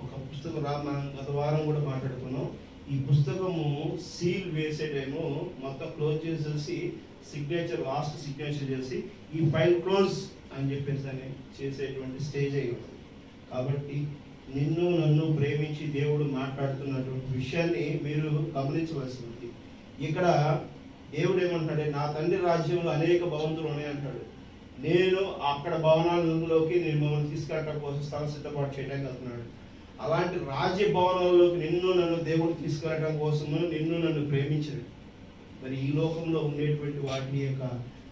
ఒక పుస్తకం మనం గత వారం కూడా మాట్లాడుకున్నాం. ఈ పుస్తకము సీల్ వేసేటేమో మొత్తం క్లోజ్ చేసేసి సిగ్నేచర్, లాస్ట్ సిగ్నేచర్ చేసి ఈ ఫైల్ క్లోజ్ అని చెప్పేసి అని చేసేటువంటి స్టేజ్ అయి ఉంటుంది. కాబట్టి నిన్ను నన్ను ప్రేమించి దేవుడు మాట్లాడుతున్నటువంటి విషయాన్ని మీరు గమనించవలసి ఉంది. ఇక్కడ దేవుడు ఏమంటాడే, నా తండ్రి రాజ్యంలో అనేక భవంతులు ఉన్నాయి అంటాడు. నేను అక్కడ భవనాలలోకి నేను మమ్మల్ని తీసుకెళ్ళడం కోసం స్థలం సిద్ధపాటు చేయడానికి వెళ్తున్నాడు. అలాంటి రాజ్య భవనాల్లోకి నిన్ను నన్ను దేవుడు తీసుకెళ్ళడం కోసము నిన్ను నన్ను ప్రేమించడు. మరి ఈ లోకంలో ఉండేటువంటి వాటి యొక్క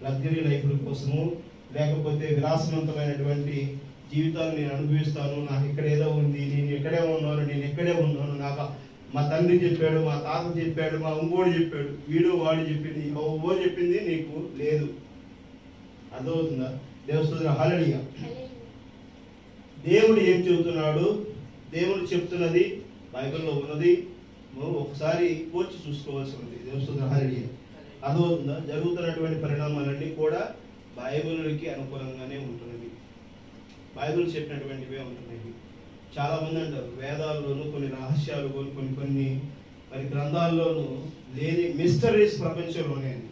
లగ్జరీ లైఫ్ల కోసము, లేకపోతే విలాసవంతమైనటువంటి జీవితాలు నేను అనుభవిస్తాను, నాకు ఇక్కడ ఏదో ఉంది, నేను ఇక్కడే ఉన్నాను, నాకు మా తండ్రి చెప్పాడు, మా తాత చెప్పాడు, మా ఇంకోడు చెప్పాడు, వీడు వాడు చెప్పింది, ఓ చెప్పింది నీకు లేదు. అర్థమవుతుందా? దేవస్తున్న హల్లెలూయా. దేవుడు ఏం చెబుతున్నాడు, దేవుడు చెప్తున్నది బైబిల్లో ఉన్నది ఒకసారి పోల్చి చూసుకోవాల్సి ఉంది. దేవస్తున్న హల్లెలూయా. అర్థమవుతుందా? జరుగుతున్నటువంటి పరిణామాలన్నీ కూడా బైబిల్కి అనుకూలంగానే ఉంటున్నవి, బైబిల్ చెప్పినటువంటివే ఉంటున్నవి. చాలా మంది అంటారు వేదాల్లోనూ కొన్ని రహస్యాలు కొన్ని మరి గ్రంథాల్లోనూ లేని మిస్టరీస్ ప్రపంచంలోనే అని.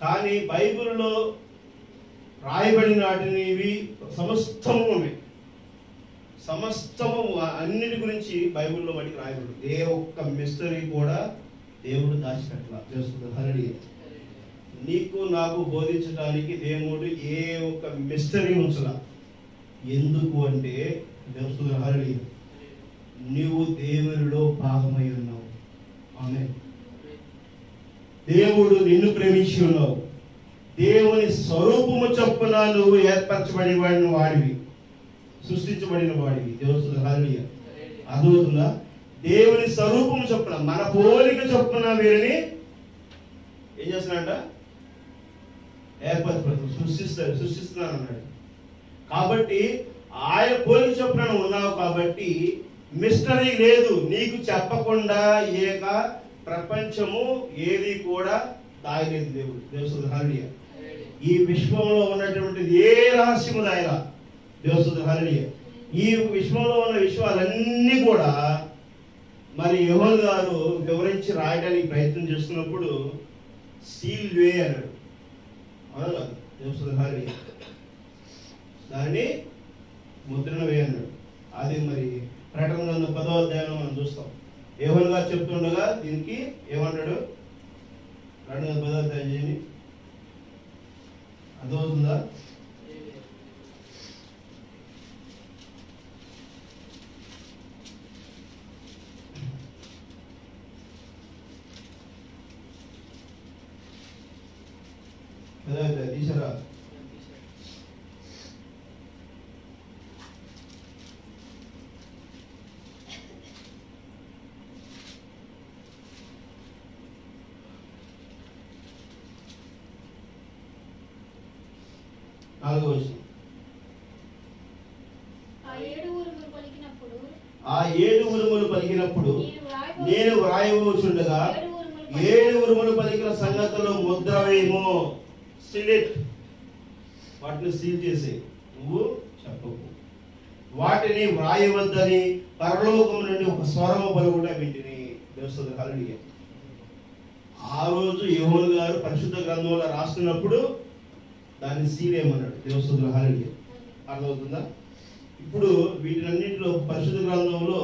కానీ బైబిల్లో రాయబడిన వాటిని సమస్తము ఉన్నాయి, సమస్తము అన్నిటి గురించి బైబిల్లో మటుకు రాయబడి ఏ ఒక్క మిస్టరీ కూడా దేవుడు దాచిపెట్టలా. చేస్తుంది హల్లెలూయా. నీకు నాకు బోధించడానికి దేవుడు ఏ ఒక్క మిస్టరీ ఉంచలా. ఎందుకు అంటే చేస్తుంది హల్లెలూయా, నీవు దేవునిలో భాగమై ఉన్నావు. ఆమేన్. దేవుడు నిన్ను ప్రేమించి ఉన్నావు. దేవుని స్వరూపము చొప్పున నువ్వు ఏర్పరచబడి వాడివి, సృష్టించబడిన వాడివి. దేవుడు హల్లెలూయా. అర్థమవుతుందా? దేవుని స్వరూపము చొప్పున, మన పోలిక చొప్పున వీరిని ఏం చేస్తున్నాడంట? ఏర్పరచబడుతుంది, సృష్టిస్తున్నాను అన్నాడు. కాబట్టి ఆయన పోలిక చొప్పున ఉన్నావు కాబట్టి మిస్టరీ లేదు. నీకు చెప్పకుండా ఏక ప్రపంచము ఏది కూడా దాయలేదు దేవుడు. దేవుడు హల్లెలూయా. ఈ విశ్వంలో ఉన్నటువంటి ఏ రహస్యము దాయలా. దేవుడు హల్లెలూయా. ఈ విశ్వంలో ఉన్న విశ్వాలన్నీ కూడా మరి యోహాను గారు వివరించి రాయడానికి ప్రయత్నం చేస్తున్నప్పుడు సీల్ వే అన్నాడు. అవునా కాదు? దేవుడు హల్లెలూయా. దాన్ని ముద్రణ వే అన్నాడు. అది మరి ప్రకటన గ్రంథం 10వ అధ్యాయంలో మనం చూస్తాం. యోహాను గారు చెప్తుండగా దీనికి ఏమన్నాడు? ప్రకటన గ్రంథం 10వ అధ్యాయం చేయండి. అర్థమవుతుందా? తీసారా? నాలుగో వచనం. ఆ 7 ఉరుములు పలికినప్పుడు నేను వ్రాయవచ్చుండగా 7 ఉరుములు పలికిన సంగతులు ముద్ర వేయము. Seal it. వాటిని సీల్ చేసి నువ్వు చెప్పకు. వాటిని వ్రాయవద్దని పరలోకం నుండి ఒక స్వరము పలుకుట వింటిని. దేవుడు హల్లెలూయా. ఆ రోజు యోహాను గారు పరిశుద్ధ గ్రంథంలో రాస్తున్నప్పుడు దాన్ని సీల్ ఏమన్నాడు. దేవుడు హల్లెలూయా. అర్థమవుతుందా? ఇప్పుడు వీటినన్నింటిలో పరిశుద్ధ గ్రంథంలో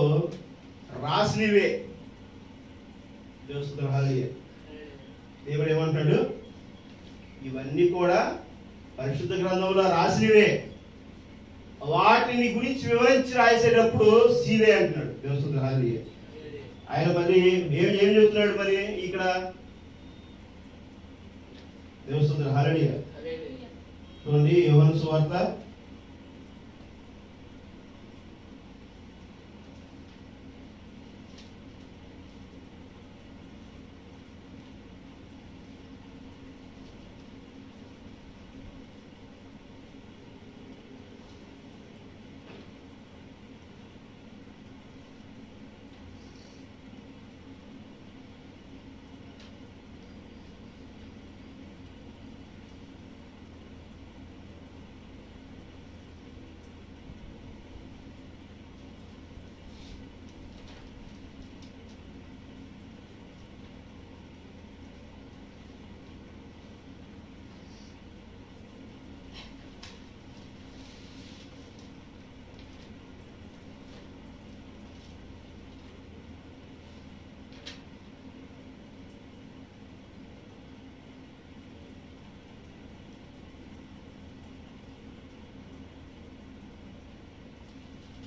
రాసినవే. దేవుడు హల్లెలూయా. దేవుడు ఏమంటాడు? ఇవన్నీ కూడా పరిశుద్ధ గ్రంథంలో రాసినవే, వాటిని గురించి వివరించి రాసేటప్పుడు సీలే అంటున్నాడు. దేవుడు హల్లెలూయా. ఆయన మరి ఏం చెప్తున్నాడు మరి ఇక్కడ? దేవుడు హల్లెలూయా. చూడండి యోహాను సువార్త 8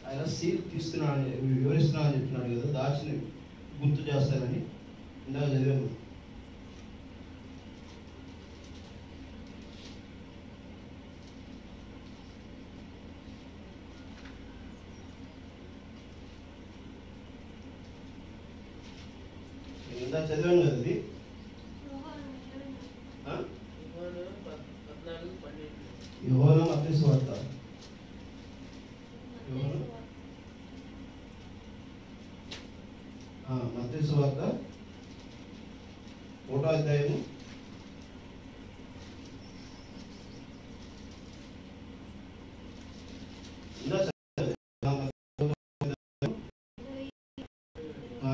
ఆయన సీల్ తీస్తున్నా వివరిస్తున్నా అని చెప్తున్నాడు కదా, దాచిని గుర్తు చేస్తానని ఇందాక చదివాము. ఇందాక చదివాను కదా అది. యోహాను మత్తయి సువార్త మత్తయి సువార్త 1వ అధ్యాయము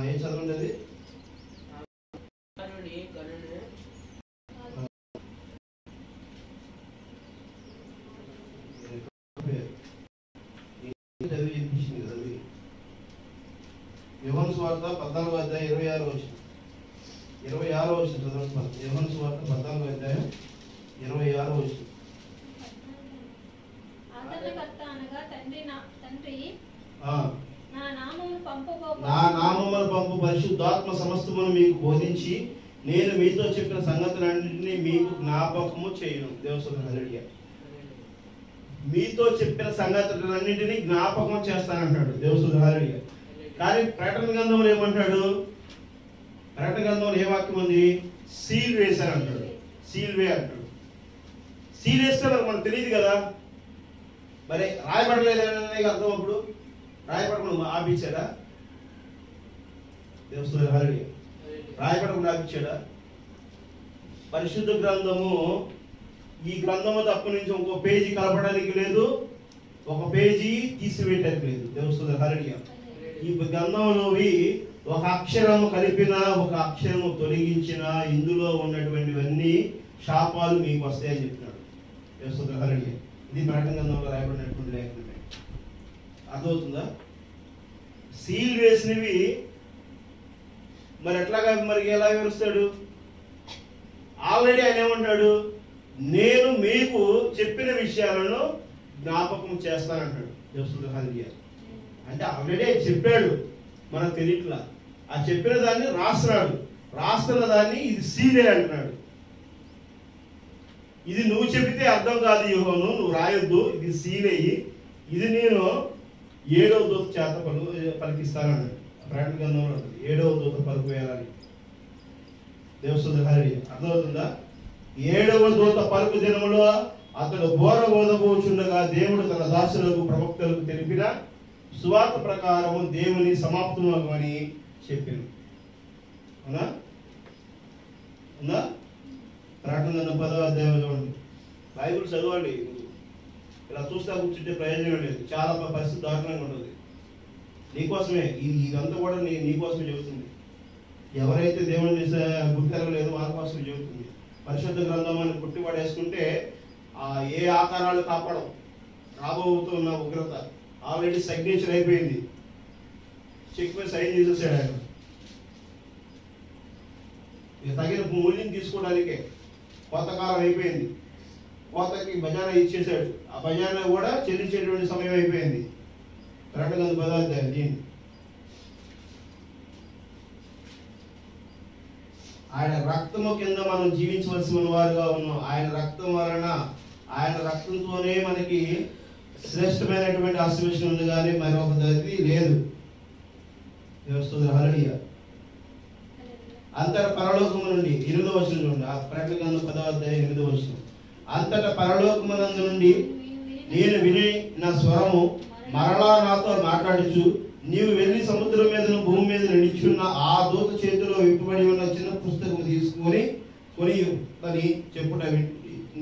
ఏం చదవండి అది. యోహాను సువార్త 14వ అధ్యాయం 26వ వచనం. 26వ వచనం చదవండి. యోహాను సువార్త 14వ అధ్యాయం 26వ వచనం. ఆదరణకర్త అనగా తండ్రి నా నామమున పంపు పరిశుద్ధాత్మ సమస్తమును మీకు బోధించి నేను మీతో చెప్పిన సంగతులన్నింటినీ మీకు జ్ఞాపకము చేయను. దేవసోదరుడు హల్లెలూయా. మీతో చెప్పిన సంగతులన్నింటినీ జ్ఞాపకం చేస్తానంటాడు దేవసోదరుడు హల్లెలూయా. కానీ ప్రకటన గ్రంథంలో ఏమంటాడు? ప్రకటన గ్రంథంలో ఏ వాక్యం ఉంది? సీల్ వేశానంటాడు. సీల్ వే అంటాడు. సీల్ వేస్తే మనకు తెలియదు కదా, మరి రాయబడలేదనే అర్థం. అప్పుడు రాయబడకుండా ఆపించాడా? దేవసోదరుడు హల్లెలూయా. రాయబడకుండా ఆపించాడా? పరిశుద్ధ గ్రంథము, ఈ గ్రంథము తప్ప నుంచి ఇంకో పేజీ కలపడానికి లేదు, ఒక పేజీ తీసివేయడానికి లేదు. దేవసోదరుడు హల్లెలూయా. ఈ గ్రంథంలోవి ఒక అక్షరము కలిపిన, ఒక అక్షరము తొలగించిన, ఇందులో ఉన్నటువంటివన్నీ శాపాలు మీకు వస్తాయని చెప్తున్నాడు దేవసోదరుడు హల్లెలూయా. ఇది ప్రకటన గ్రంథంలో రాయబడినటువంటి లేఖనమే. అర్థమవుతుందా? సీల్ వేసినవి మరి ఎట్లాగా, మరి ఎలా వివరిస్తాడు? ఆల్రెడీ ఆయన ఏమంటాడు? నేను మీకు చెప్పిన విషయాలను జ్ఞాపకం చేస్తానంటాడు దేవసోదరుడు హల్లెలూయా. అంటే ఆల్రెడీ చెప్పాడు, మనకు తెలియట్లా. ఆ చెప్పిన దాన్ని రాస్తున్నాడు. రాస్తున్న దాన్ని ఇది సీలే అంటున్నాడు. ఇది నువ్వు చెబితే అర్థం కాదు యోహాను, నువ్వు రాయొద్దు, ఇది సీలయ్యి, ఇది నేను 7వ దూత చేత పలికిస్తానన్నాడు. ప్రకటన గ్రంథంలో 7వ దూత పలుకు వేయాలని. దేవసోదరుడు హల్లెలూయా. అర్థమవుతుందా? 7వ దూత పలుకు దినములో అతడు బోర బోధబోచుండగా దేవుడు తన దాసులకు ప్రవక్తలకు తెలిపిన సువార్త ప్రకారము దేవుని సమాప్తమని చెప్పాను. అవునా? ఉందా? ప్రకటన 10వ అధ్యాయంలో ఉంది. బైబిల్ చదవండి. ఇలా చూస్తా కూర్చుంటే ప్రయోజనం లేదు. చాలా పరిస్థితి దారుణంగా ఉంటుంది. నీకోసమే ఇదంతా కూడా నీకోసమే చెబుతుంది. ఎవరైతే దేవుడిని గుర్తిరగలేదో వాళ్ళ కోసమే చెబుతుంది. పరిశుద్ధ గ్రంథం అని పుట్టిపడేసుకుంటే ఏ ఆకారాలు కాపాడం. రాబోతున్న ఉగ్రత ఆల్రెడీ సిగ్నేచర్ అయిపోయింది. చెక్ మీద సైన్ చేసేసాడు ఆయన. తగిన మూల్యం తీసుకోవడానికే కొంతకాలం అయిపోయింది. కోతకి బజానా ఇచ్చేసాడు. ఆ బజానా కూడా చెల్లించేటువంటి సమయం అయిపోయింది. ప్రకటన 10వ అధ్యాయం. దీన్ని ఆయన రక్తము కింద మనం జీవించవలసిన వారుగా ఉన్నాం. ఆయన రక్తం వలన, ఆయన రక్తంతోనే మనకి శ్రేష్టమైనటువంటి ఆశీర్వచనం ఉంది, కానీ మరొక దరి లేదు. దేవసోదరుడు హల్లెలూయా. అంతట పరలోకము నుండి 8వ వచనం చూడండి. ఆ ప్రకటన గ్రంథం 10వ అధ్యాయం 8వ వచనం. అంతట పరలోకమునందు నుండి నేను విని నా స్వరము మరలా నాతో మాట్లాడుచు, నీవు వెళ్ళి సముద్రం మీదను భూమి మీద నిలిచున్న ఆ దూత చేతిలో విప్పబడి ఉన్న చిన్న పుస్తకం తీసుకొని అని చెప్పుట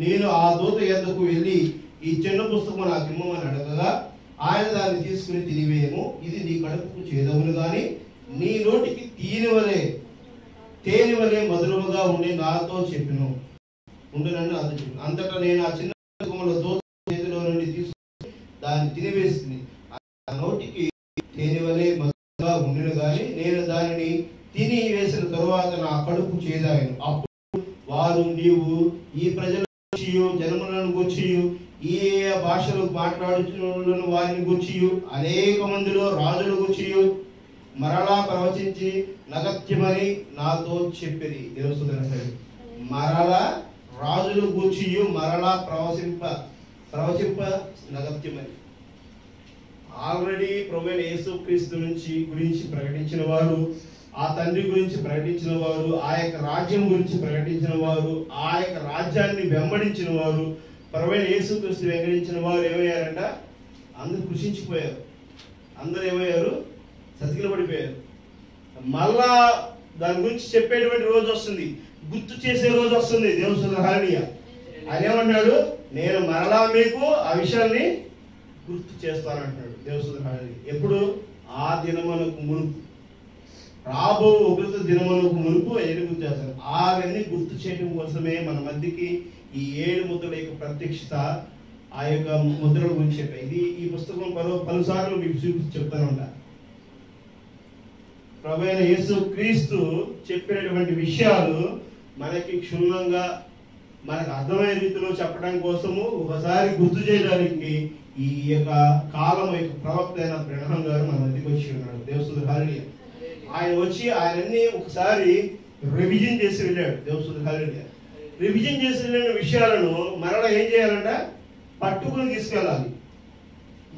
నేను ఆ దూత యొద్దకు వెళ్ళి ఈ చిన్న పుస్తకం నాకు ఇమ్మని అడగగా ఆయన దాన్ని తీసుకుని తినివేయము. ఇది నీ కడుపుకు చేదవును గాని నీ నోటికి తేనె వలె మధురముగా ఉండి నాతో చెప్పిను ఉండునని నాతో చెప్పిన. అంతటా నేను ఆ చిన్న పుస్తకంలో దూత చేతిలో నుండి తీసుకుని దాన్ని తినివేస్తుంది. ఆ నోటికి తేనె వలె మధురముగా ఉండును గాని నేను దానిని తిని వేసిన తరువాత నా కడుపు చేదాయను. అప్పుడు వారు నీవు ఈ ప్రజల జనములను గూర్చి ఈ భాషలు మాట్లాడుతున్న వారిని గూర్చి అనేక మందిలో రాజుల గూర్చి మరలా ప్రవచించి నగత్యమని నాతో చెప్పిరి. దేవసోదరుడు మరలా రాజులు గూర్చి మరలా ప్రవచింప నగత్యమని. ఆల్రెడీ ప్రభువైన యేసుక్రీస్తు గురించి ప్రకటించిన వారు, ఆ తండ్రి గురించి ప్రకటించిన వారు, ఆ యొక్క రాజ్యం గురించి ప్రకటించిన వారు, ఆ యొక్క రాజ్యాన్ని వెంబడించిన వారు, ప్రభువైన యేసుక్రీస్తు వెంబడించిన వారు ఏమయ్యారంట? అందరూ కృషించిపోయారు. అందరూ ఏమయ్యారు? సతికిల పడిపోయారు. మళ్ళా దాని గురించి చెప్పేటువంటి రోజు వస్తుంది, గుర్తు చేసే రోజు వస్తుంది. దేవుని హల్లెలూయా. ఆయన ఏమన్నాడు? నేను మరలా మీకు ఆ విషయాన్ని గుర్తు చేస్తానంటున్నాడు. దేవుని హల్లెలూయా. ఎప్పుడు? ఆ దినమునకు మునుపు, రాబో ఉగ్రత దినమునకు మునుపు అవన్నీ గుర్తు చేస్తాను. అవన్నీ గుర్తు చేయడం కోసమే మన మధ్యకి ఈ 7 ముద్రల యొక్క ప్రత్యక్షత, ఆ యొక్క ముద్రల గురించి చెప్పాయి. ఇది ఈ పుస్తకం పలుసార్లు మీకు చూపించి చెప్తాను ఉంటా. ప్రభువైన యేసు క్రీస్తు చెప్పినటువంటి విషయాలు మనకి క్షుణ్ణంగా మనకు అర్థమయ్యే రీతిలో చెప్పడం కోసము ఒకసారి గుర్తు చేయడానికి ఈ యొక్క కాలం యొక్క ప్రవక్త అయిన బ్రహ్మం గారు మన మధ్యకి వచ్చి ఉన్నాడు. దేవుని హల్లెలూయా. ఆయన వచ్చి ఆయనన్ని ఒకసారి రివిజన్ చేసి వెళ్ళాడు. దేవుని హల్లెలూయా. రివిజన్ చేసి వెళ్ళిన విషయాలను మరలా ఏం చేయాలంట? పట్టుకుని తీసుకెళ్ళాలి.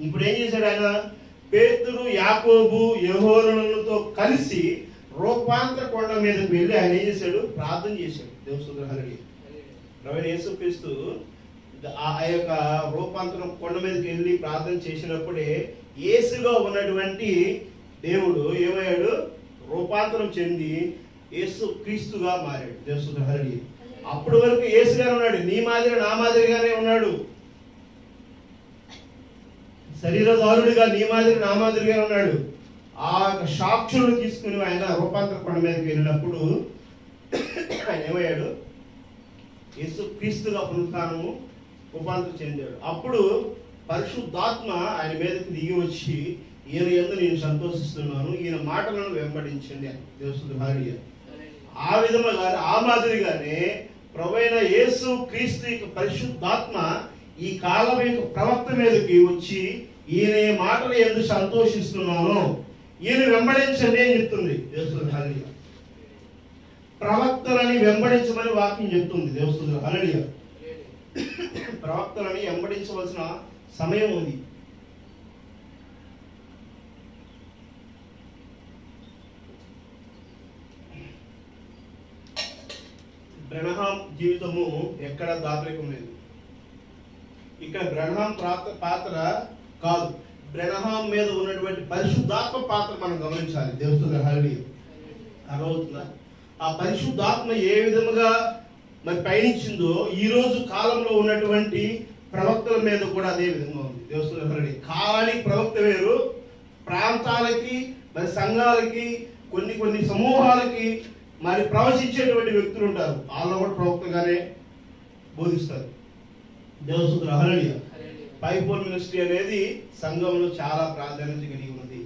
ఇప్పుడు ఏం చేశాడు ఆయన? పేతురు, యాకోబు, యోహానులతో కలిసి రూపాంతర కొండ మీదకి వెళ్ళి ఆయన ఏం చేశాడు? ప్రార్థన చేశాడు. దేవుని హల్లెలూయా. ప్రభువైన యేసుక్రీస్తు ఆ యొక్క రూపాంతరం కొండ మీదకి వెళ్ళి ప్రార్థన చేసినప్పుడే యేసుగా ఉన్నటువంటి దేవుడు ఏమయ్యాడు? రూపాంతరం చెంది యేసు క్రీస్తుగా మారాడు. దేవుని హల్లెలూయా. అప్పటి వరకు యేసుగానే ఉన్నాడు, నీ మాదిరి నా మాదిరిగానే ఉన్నాడు. శరీరధారుడిగా నీ మాదిరి నా మాదిరిగా ఉన్నాడు. ఆ సాక్షులను తీసుకుని ఆయన రూపాంతర కొండ మీదకి వెళ్ళినప్పుడు ఆయన ఏమయ్యాడు? యేసు క్రీస్తుగా పునరుత్థానము రూపాంతరం చెందాడు. అప్పుడు పరిశుద్ధాత్మ ఆయన మీదకి దిగి వచ్చి, ఈయన యందు నేను సంతోషిస్తున్నాను, ఈయన మాటలను వెంబడించండి అని. దేవుని హల్లెలూయా. ఆ విధముగా ఆ మాదిరిగానే ప్రభువైన యేసు క్రీస్తు యొక్క పరిశుద్ధాత్మ ఈ కాలం యొక్క ప్రవక్త మీదకి వచ్చి, ఈయన మాటలు యందు సంతోషిస్తున్నాను, ఈయన వెంబడించండి అని చెప్తుంది. దేవుని హల్లెలూయా. ప్రవక్తలని వెంబడించమని వాక్యం చెప్తుంది. దేవుని హల్లెలూయా. ప్రవక్తలని వెంబడించవలసిన సమయం ఉంది. బ్రహ్నాం జీవితము ఎక్కడ దాపరికం లేదు. ఇక్కడ బ్రహ్నాం పాత్ర కాదు, బ్రహ్నాం మీద ఉన్నటువంటి పరిశుద్ధాత్మ పాత్ర మనం గమనించాలి. దేవుని హల్లెలూయా. అర్థమవుతుందా? ఆ పరిశుద్ధాత్మ ఏ విధముగా మరి పయనించిందో ఈ రోజు కాలంలో ఉన్నటువంటి ప్రవక్తల మీద కూడా అదే విధంగా ఉంది. దేవుని హల్లెలూయా. కాలానికి ప్రవక్త వేరు, ప్రాంతాలకి మరి సంఘాలకి కొన్ని సమూహాలకి మరి ప్రవచించేటువంటి వ్యక్తులు ఉంటారు. వాళ్ళు కూడా ప్రవక్తగానే బోధిస్తారు. దేవుని హల్లెలూయా. పైపోల్ మినిస్ట్రీ అనేది సంఘంలో చాలా ప్రాధాన్యత కలిగి ఉంది.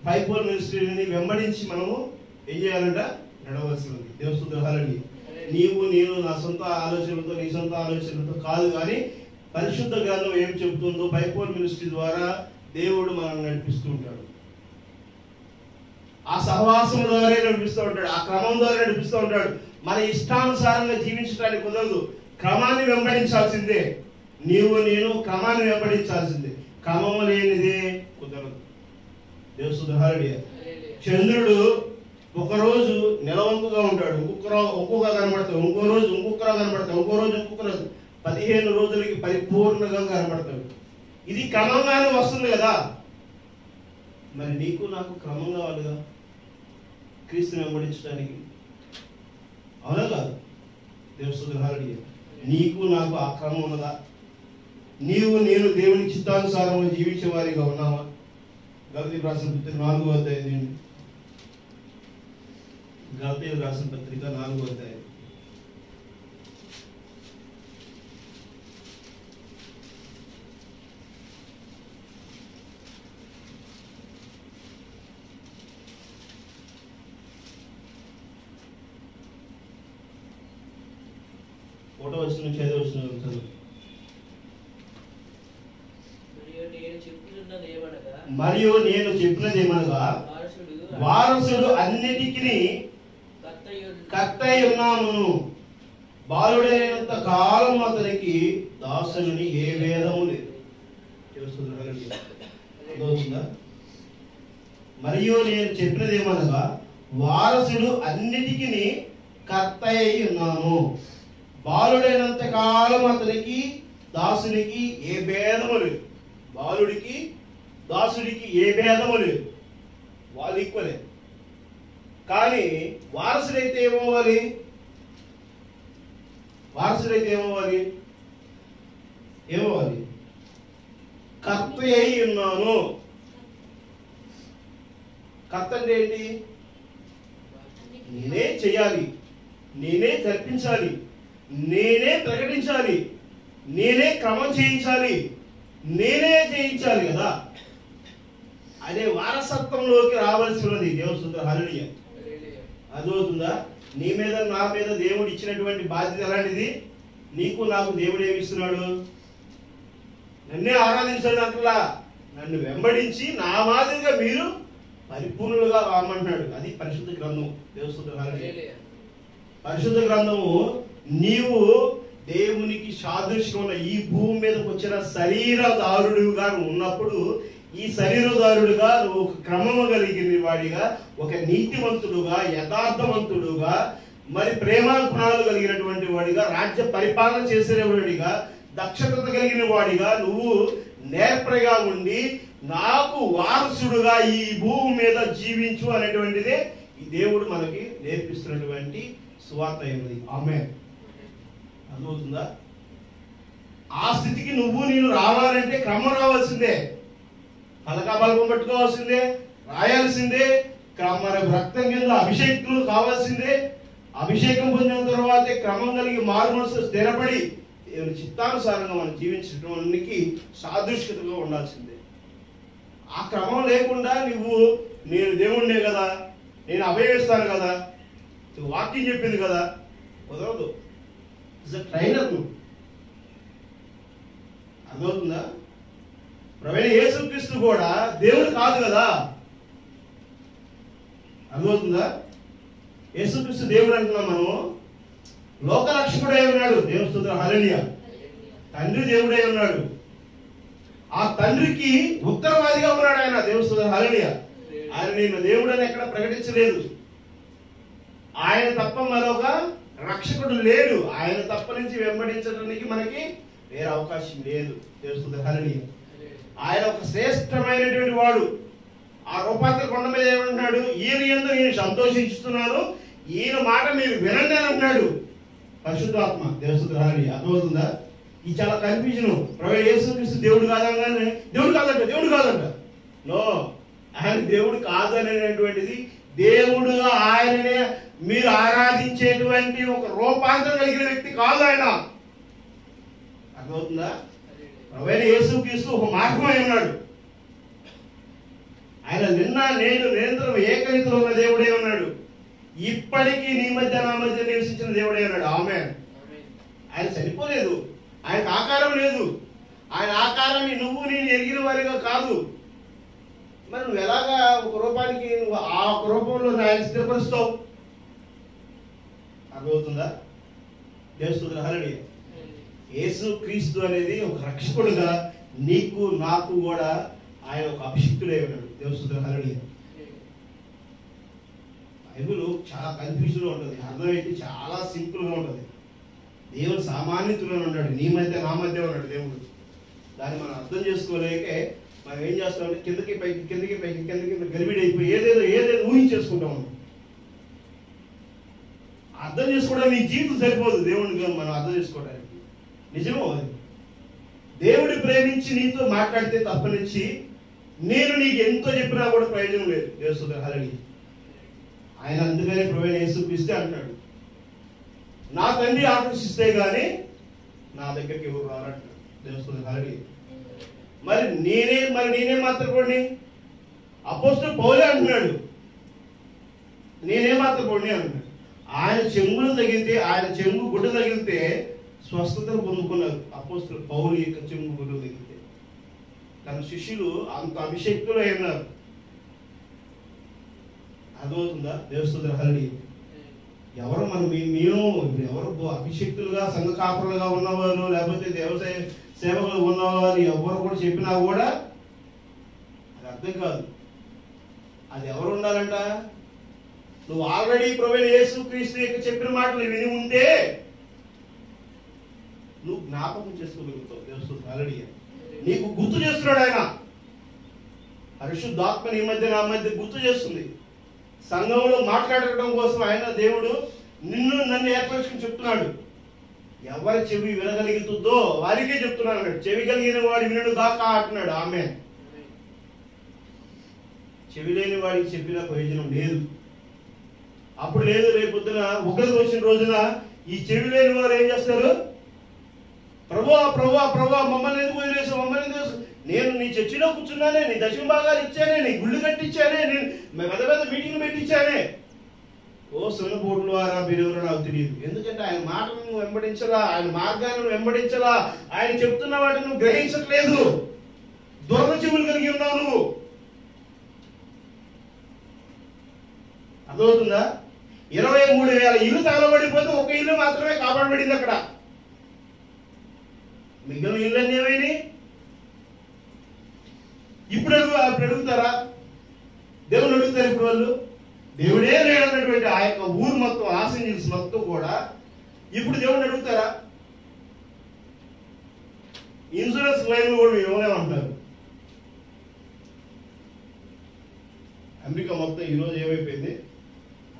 పైపోల్ మినిస్ట్రీని వెంబడించి మనము ఏం చేయాలంట? నడవలసి ఉంది. దేవుని హల్లెలూయా. నీవు నేను నా సొంత ఆలోచనలతో నీ సొంత ఆలోచనలతో కాదు, కానీ పరిశుద్ధ గ్రంథం ఏం చెబుతుందో పైపోల్ మినిస్ట్రీ ద్వారా దేవుడు మనం నడిపిస్తూ ఉంటాడు. ఆ సహవాసం ద్వారా నడిపిస్తూ ఉంటాడు, ఆ క్రమం ద్వారా నడిపిస్తూ ఉంటాడు. మన ఇష్టానుసారంగా జీవించడానికి కుదరదు, క్రమాన్ని వెంబడించాల్సిందే. నీవు నేను క్రమాన్ని వెంబడించాల్సిందే, క్రమము లేనిదే కుదరదు. దేవుని హల్లెలూయా. చంద్రుడు ఒకరోజు నిలవంకుగా ఉంటాడు, ఒక్కొక్క కనబడతాడు, ఇంకో రోజు ఇంకొకరా కనబడతాడు, ఇంకో రోజు ఇంకొక రోజు, 15 రోజులకి పరిపూర్ణంగా కనబడతాడు. ఇది క్రమంగానే వస్తుంది కదా. మరి నీకు నాకు క్రమం కావాలిగా క్రీస్తుని వెంబడించడానికి, అవునా కాదు? దేవుని హల్లెలూయా. నీకు నాకు ఆ క్రమం ఉన్నదా? నీవు నేను దేవుని చిత్తానుసారంగా జీవించే వారిగా ఉన్నావా? గలతీయులకు రాసిన పత్రిక 4వ అధ్యాయం. గలతీయులకు రాసిన పత్రిక 4వ అధ్యాయం. ఒకటో వచనం నుంచి 5వ వచనం చదువు. మరియు నేను చెప్పినది ఏమనగా, వారసుడు అన్నిటికీ కర్త ఉన్నాను, బాలుడైనంత కాలం అతనికి దాసుని ఏ వేదము లేదు. మరియు నేను చెప్పినది ఏమనగా, వారసుడు అన్నిటికీ కర్త ఉన్నాను, బాలుడైనంత కాలం అతనికి దాసునికి ఏ భేదము లేదు, బాలుడికి దాసుడికి ఏ భేదము లేదు, వాళ్ళు ఈక్వలే. కానీ వారసుడైతే ఏమవ్వాలి? వారసుడైతే ఏమవ్వాలి? ఏమవ్వాలి? కర్త అయి ఉన్నాను. కర్త అంటే ఏంటి? నేనే చెయ్యాలి, నేనే జరిపించాలి, నేనే ప్రకటించాలి, నేనే క్రమం చేయించాలి, నేనే చేయించాలి కదా. అదే వారసత్వంలోకి రావాల్సి ఉన్నది. దేవుని స్తుతి, హల్లెలూయా. అర్థమవుతుందా? నీ మీద నా మీద దేవుడు ఇచ్చినటువంటి బాధ్యత ఎలాంటిది? నీకు నాకు దేవుడు ఏమిస్తున్నాడు? నన్నే ఆరాధించండి అంటలా, నన్ను వెంబడించి నా మాదిరిగా మీరు పరిపూర్ణులుగా రామంటున్నాడు. అది పరిశుద్ధ గ్రంథం. దేవుని స్తుతి, హల్లెలూయా. పరిశుద్ధ గ్రంథము నీవు దేవునికి సాదృశ్యం ఉన్న ఈ భూమి మీదకి వచ్చిన శరీరదారుడుగా ఉన్నప్పుడు, ఈ శరీరదారుడుగా నువ్వు ఒక క్రమము కలిగిన వాడిగా, ఒక నీతివంతుడుగా, యథార్థవంతుడుగా, మరి ప్రేమ గుణాలు కలిగినటువంటి వాడిగా, రాజ్య పరిపాలన చేసేవాడిగా, దక్షత కలిగిన వాడిగా, నువ్వు నేర్పరిగా ఉండి నాకు వారసుడుగా ఈ భూమి మీద జీవించు అనేటువంటిదే ఈ దేవుడు మనకి నేర్పిస్తున్నటువంటి సువార్త అయినది. ఆమేన్. అర్థమవుతుందా? ఆ స్థితికి నువ్వు నేను రావాలంటే క్రమం రావాల్సిందే, పలకాబలం పట్టుకోవాల్సిందే, రాయాల్సిందే, మన రక్తం కింద అభిషేకులు కావాల్సిందే. అభిషేకం పొందిన తర్వాతే క్రమం కలిగి మారు మనసు స్థిరపడి దేవుని చిత్తానుసారంగా మనం జీవించడానికి సాదృశ్యతగా ఉండాల్సిందే. ఆ క్రమం లేకుండా నువ్వు నేను దేవుణ్ణే కదా, నేను అభయమిస్తాను కదా, వాక్యం చెప్పింది కదా, కుదరదు. It's a trainer. నువ్వు అర్థమవుతుందా? ప్రవీణ యేసుక్రీస్తు కూడా దేవుడు కాదు కదా. అర్థమవుతుందా? యేసుక్రీస్తు దేవుడు అంటున్నాం మనం, లోకరక్షకుడై ఉన్నాడు. దేవుని స్తుతి, హల్లెలూయా. తండ్రి దేవుడై ఉన్నాడు. ఆ తండ్రికి ఉత్తరవాదిగా ఉన్నాడు ఆయన. దేవుని స్తుతి, హల్లెలూయా. ఆయన నేను దేవుడని ఎక్కడ ప్రకటించలేదు. ఆయన తప్ప మరొక రక్షకుడు లేడు. ఆయన తప్ప నుంచి వెంబడించడానికి మనకి వేరే అవకాశం లేదు. దేవుని స్తుతి, హల్లెలూయా. ఆయన ఒక శ్రేష్టమైనటువంటి వాడు. ఆ రూపాంతర కొండ మీద ఏమంటున్నాడు? ఈయన యందు నేను సంతోషిస్తున్నాను, ఈయన మాట మీరు వినండి అని అంటున్నాడు పరిశుద్ధాత్మ. దేవుని స్తుతి, హల్లెలూయా. అర్థమవుతుందా? ఈ చాలా కన్ఫ్యూజన్. ప్రవీణ యేసుక్రీస్తు దేవుడు కాదనగానే దేవుడు కాదంట. నో, ఆయన దేవుడు కాదనేటువంటిది, దేవుడుగా ఆయననే మీరు ఆరాధించేటువంటి ఒక రూపాంతరం కలిగిన వ్యక్తి కాదు ఆయన. అర్థమవుతుందా? ప్రవీణ యేసుక్రీస్తు ఒక మార్గమై ఉన్నాడు. ఆయన నిన్న నేడు నిరంతరం ఏకరీతిలో ఉన్న దేవుడే ఉన్నాడు. ఇప్పటికీ నీ మధ్య నా మధ్య నివసించిన దేవుడే ఉన్నాడు. ఆమేన్. ఆయన చనిపోలేదు, ఆయనకు ఆకారం లేదు. ఆయన ఆకారాన్ని నువ్వు నేను ఎరిగిన వారిగా కాదు. మరి నువ్వు ఎలాగా ఒక రూపానికి నువ్వు ఆ ఒక రూపంలో ఆయన స్థిరపరుస్తావు? అర్థమవుతుందా? దేవుని స్తుతి, హల్లెలూయా. యేసు క్రీస్తు అనేది ఒక రక్షకుడుగా నీకు నాకు కూడా ఆయన ఒక అభిషిక్తుడై ఉన్నాడు. దేవుని స్తుతి, హల్లెలూయా. బైబిల్ చాలా కన్ఫ్యూజన్ ఉంటుంది, అర్థమైతే చాలా సింపుల్ గా ఉంటుంది. దేవుడు సామాన్యుతులను ఉన్నాడు, నీ మధ్య నా మధ్య ఉన్నాడు దేవుడు. దాన్ని మనం అర్థం చేసుకోలేకే మనం ఏం చేస్తామంటే కిందకి పైకి గలిబిడైపోయి ఏదేదో ఊహించేసుకుంటాం. అర్థం చేసుకోవడం నీ జీవితం సరిపోదు దేవుడిని మనం అర్థం చేసుకోవడానికి. నిజమో అది. దేవుడు ప్రేమించి నీతో మాట్లాడితే తప్పనిచ్చి నేను నీకు ఎంతో చెప్పినా కూడా ప్రయోజనం లేదు. దేవుని స్తుతి, హల్లెలూయా. ఆయన అందుకనే ప్రవీణ యేసుక్రీస్తు అంటాడు, నా తండ్రి ఆకర్షిస్తే గానీ నా దగ్గరికి ఎవరు రారంటాడు. దేవుని స్తుతి, హల్లెలూయా. మరి నేనే మాత్రపోండి. అపోస్తలుడు పౌలే అంటున్నాడు, నేనే మాత్రపోండి అంటున్నాడు. ఆయన చెంగులు తగిలితే, ఆయన చెంగు గుడ్డ తగిలితే స్వస్థతను పొందుకున్నారు అపోస్తలుడు పౌలు యొక్క చెంగు గుడ్డ తగిలితే. తన శిష్యులు అంత అభిషేక్తులు అయినారు. అర్థమవుతుందా? దేవుని స్తుతి, హల్లెలూయా. ఎవరు మేము ఎవరు అభిషేక్తులుగా సంఘ కాపురులుగా ఉన్నవారు లేకపోతే దేవసేవ సేవకులు ఉన్నవారు ఎవరు కూడా చెప్పినా కూడా అది అర్థం కాదు. అది ఎవరు ఉండాలంట? నువ్వు ఆల్రెడీ ప్రవీణ యేసుక్రీస్తు యొక్క చెప్పిన మాటలు విని ఉంటే నువ్వు జ్ఞాపకం చేసుకోగలుగుతావు. దేవుడు ఆల్రెడీ నీకు గుర్తు చేస్తున్నాడు ఆయన. పరిశుద్ధాత్మని ఈ మధ్య నా మధ్య గుర్తు చేస్తుంది. సంఘంలో మాట్లాడటం కోసం ఆయన దేవుడు నన్ను ఏర్పరచుకుని చెప్తున్నాడు. ఎవరి చెవి వినగలుగుతుందో వారికే చెప్తున్నాడు అన్నాడు. చెవి కలిగిన వాడు వినడు గాక అంటున్నాడు. ఆమె చెవి లేని వాడికి చెప్పిన ప్రయోజనం లేదు. అప్పుడు లేదు, రేపొద్దున ఉగ్రత వచ్చిన రోజున ఈ చెవి లేని వారు ఏం చేస్తారు? ప్రభువా ప్రభువా ప్రభువా మమ్మల్ని ఎందుకు వదిలేసావు, మమ్మల్ని ఎందుకు? నేను నీ చర్చిలో కూర్చున్నానే, నీ దశమ భాగాలు ఇచ్చానే, నీ గుళ్ళు కట్టించానే, నేను పెద్ద పెద్ద మీటింగ్లు పెట్టించానే. ఓ సున్నపోట్లు వారా మీరెవరో నాకు తెలియదు. ఎందుకంటే ఆయన మాటలను వెంబడించలా, ఆయన మార్గాలను వెంబడించలా, ఆయన చెప్తున్న వాటిని నువ్వు గ్రహించట్లేదు. దురద చెవులు కలిగి ఉన్నావు నువ్వు. అర్థమవుతుందా? 23,000 ఇల్లు తగలబడిపోతే ఒక ఇల్లు మాత్రమే కాపాడబడింది అక్కడ. మిగిలిన ఇల్లు అన్నీ ఏమైనాయి? ఇప్పుడు అడుగుతారా? దేవుడు అడుగుతారు ఇప్పుడు వాళ్ళు? దేవుడే లేడన్నటువంటి ఆ యొక్క ఊరు మొత్తం, లాస్ ఏంజల్స్ మొత్తం కూడా ఇప్పుడు దేవుడిని అడుగుతారా? ఇన్సూరెన్స్ క్లెయిమ్ కూడా ఇవ్వలేమంటారు. అమెరికా మొత్తం ఈరోజు ఏమైపోయింది?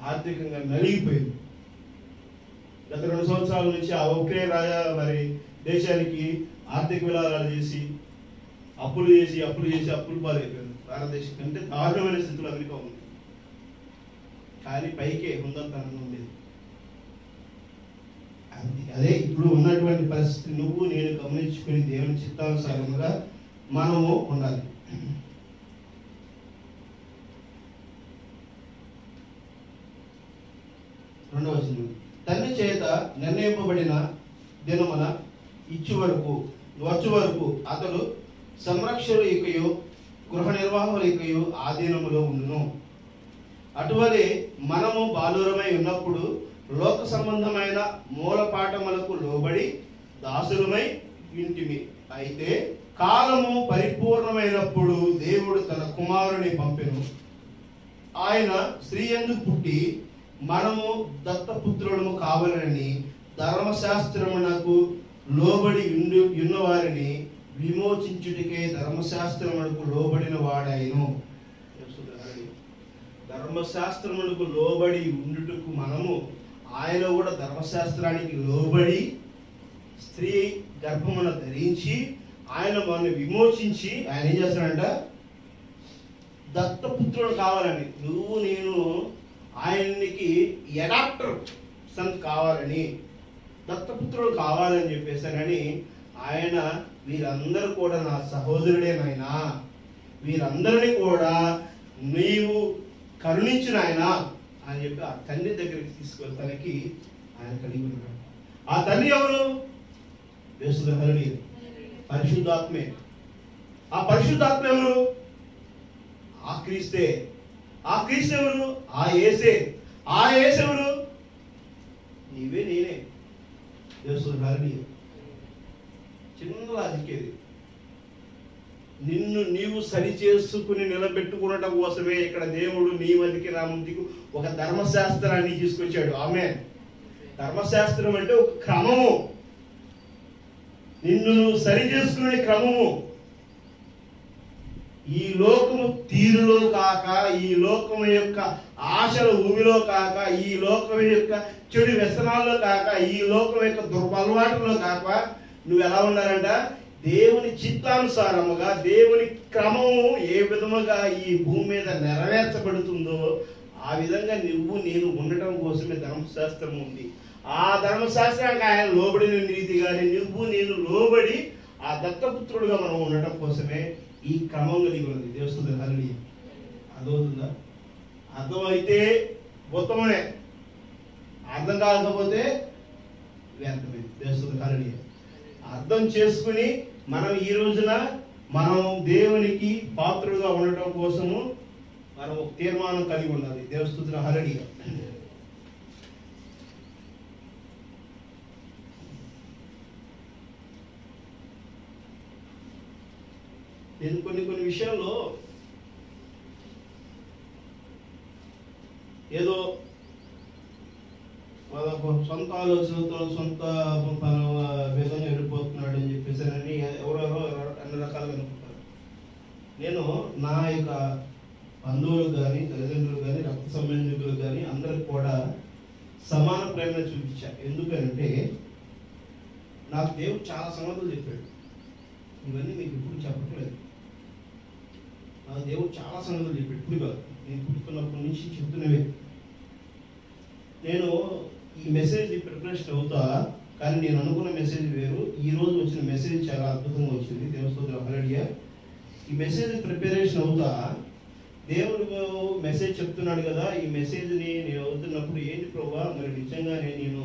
ఆర్థికంగా నలిగిపోయింది. గత 2 సంవత్సరాల నుంచి ఆ ఉక్రెయిన్ రాజా మరి దేశానికి ఆర్థిక విలాసాలు చేసి అప్పులు పాలైపోయింది. భారతదేశం కంటే దారుణమైన స్థితిలో అమెరికా ఉంది. కానీ పైకే హుందాతనంగా ఉండేది. అదే ఇప్పుడు ఉన్నటువంటి పరిస్థితి నువ్వు నేను గమనించుకుని దేవుని చిత్తానుసారంగా మనము ఉండాలి. రెండవ వచనం, తండ్రి చేత నిర్ణయింపబడిన దినమున వచ్చు వరకు అతడు సంరక్షకులయు గృహ నిర్వాహకులయు ఆధీనములో ఉండును. అటువలే మనము బాలురమై ఉన్నప్పుడు లోక సంబంధమైన మూలపాఠములకు లోబడి దాసులమై ఇంటిమి. అయితే కాలము పరిపూర్ణమైనప్పుడు దేవుడు తన కుమారుని పంపెను. ఆయన స్త్రీ యందు పుట్టి మనము దత్తపుత్రులము కావాలని ధర్మశాస్త్రమునకు లోబడి ఉన్నవారిని విమోచించుటకే ధర్మశాస్త్రమునకు లోబడిన వాడాయను. ధర్మశాస్త్రమునకు లోబడి ఉండుటకు మనము, ఆయన కూడా ధర్మశాస్త్రానికి లోబడి స్త్రీ గర్భమును ధరించి ఆయన మనల్ని విమోచించి ఆయన ఏం చేస్తాడంట? దత్తపుత్రుడు కావాలని, నువ్వు నేను ఆయనకి ఎడాప్టర్ సన్ కావాలని, దత్తపుత్రుడు కావాలని చెప్పేసానని ఆయన వీరందరూ కూడా నా సహోదరుడే నాయనా, వీరందరినీ కూడా నీవు కరుణించిన ఆయన అని చెప్పి ఆ తండ్రి దగ్గరికి తీసుకెళ్తానికి ఆయన కలిగి ఉన్నాడు. ఆ తండ్రి ఎవరు? యేసుహరుని పరిశుద్ధాత్మే. ఆ పరిశుద్ధాత్మ ఎవరు? ఆ క్రీస్తే. ఆ క్రీస్తు ఎవరు? ఆ యేసే. ఆ యేసు ఎవరు? నీవే నేనే. యేసుహరుని చిన్న లాజిక్ ఇది. నిన్ను నీవు సరి చేసుకుని నిలబెట్టుకునటం కోసమే ఇక్కడ దేవుడు నీ మధ్యకి నా ముందుకు ఒక ధర్మశాస్త్రాన్ని తీసుకొచ్చాడు. ఆమె ధర్మశాస్త్రం అంటే ఒక క్రమము, నిన్ను నువ్వు సరి చేసుకునే క్రమము. ఈ లోకము తీరులో కాక, ఈ లోకము యొక్క ఆశల ఊమిలో కాక, ఈ లోకం యొక్క చెడు వ్యసనాల్లో కాక, ఈ లోకం యొక్క దుర్బలవాటులో కాక నువ్వు ఎలా ఉండాలంట? దేవుని చిత్తానుసారముగా, దేవుని క్రమము ఏ విధముగా ఈ భూమి మీద నెరవేర్చబడుతుందో ఆ విధంగా నువ్వు నేను ఉండటం కోసమే ధర్మశాస్త్రం ఉంది. ఆ ధర్మశాస్త్రానికి ఆయన లోబడిన రీతిగానే నువ్వు నేను లోబడి ఆ దత్తపుత్రుడుగా మనం ఉండటం కోసమే ఈ క్రమం కలిగి ఉన్నది. దేవుస్తుంది హల్లి. అర్థమవుతుందా? అర్థమైతే ఉత్తమమే, అర్థం కాకపోతే వ్యర్థమే. దేవుస్తుంది హల్లి. అర్థం చేసుకుని మనం ఈ రోజున మనం దేవునికి పాత్రులుగా ఉండటం కోసము మనం ఒక తీర్మానం కలిగి ఉండాలి. దేవస్తుతుల హల్లెలూయా. నేను కొన్ని విషయాల్లో ఏదో సొంత ఆలోచనలతో సొంత విధంగా వెళ్ళిపోతున్నాడు అని చెప్పేసి అని ఎవరెవరో అన్ని రకాలుగా అనుకుంటారు. నేను నా యొక్క బంధువులు కానీ, తల్లిదండ్రులు కానీ, రక్త సంబంధికులు కానీ అందరికి కూడా సమాన ప్రేమ చూపించాను. ఎందుకంటే నాకు దేవుడు చాలా సంగతులు చెప్పాడు. ఇవన్నీ మీకు ఇప్పుడు చెప్పట్లేదు. నాకు దేవుడు చాలా సంగతులు చెప్పాడు. ఇప్పుడు కాదు, నేను పుట్టుకున్నప్పటి నుంచి చెప్తున్నవే. నేను ఈ మెసేజ్ ప్రిపరేషన్ అవుతా, కానీ నేను అనుకున్న మెసేజ్ వేరు. ఈ రోజు వచ్చిన మెసేజ్ చాలా అద్భుతంగా వచ్చింది. దేవస్తోత్రం హల్లెలూయా. ఈ మెసేజ్ ప్రిపరేషన్ అవుతా దేవుడు మెసేజ్ చెప్తున్నాడు కదా, ఈ మెసేజ్ని నేను అవుతున్నప్పుడు ఏంటి ప్రభువా, మరి నిజంగానే నేను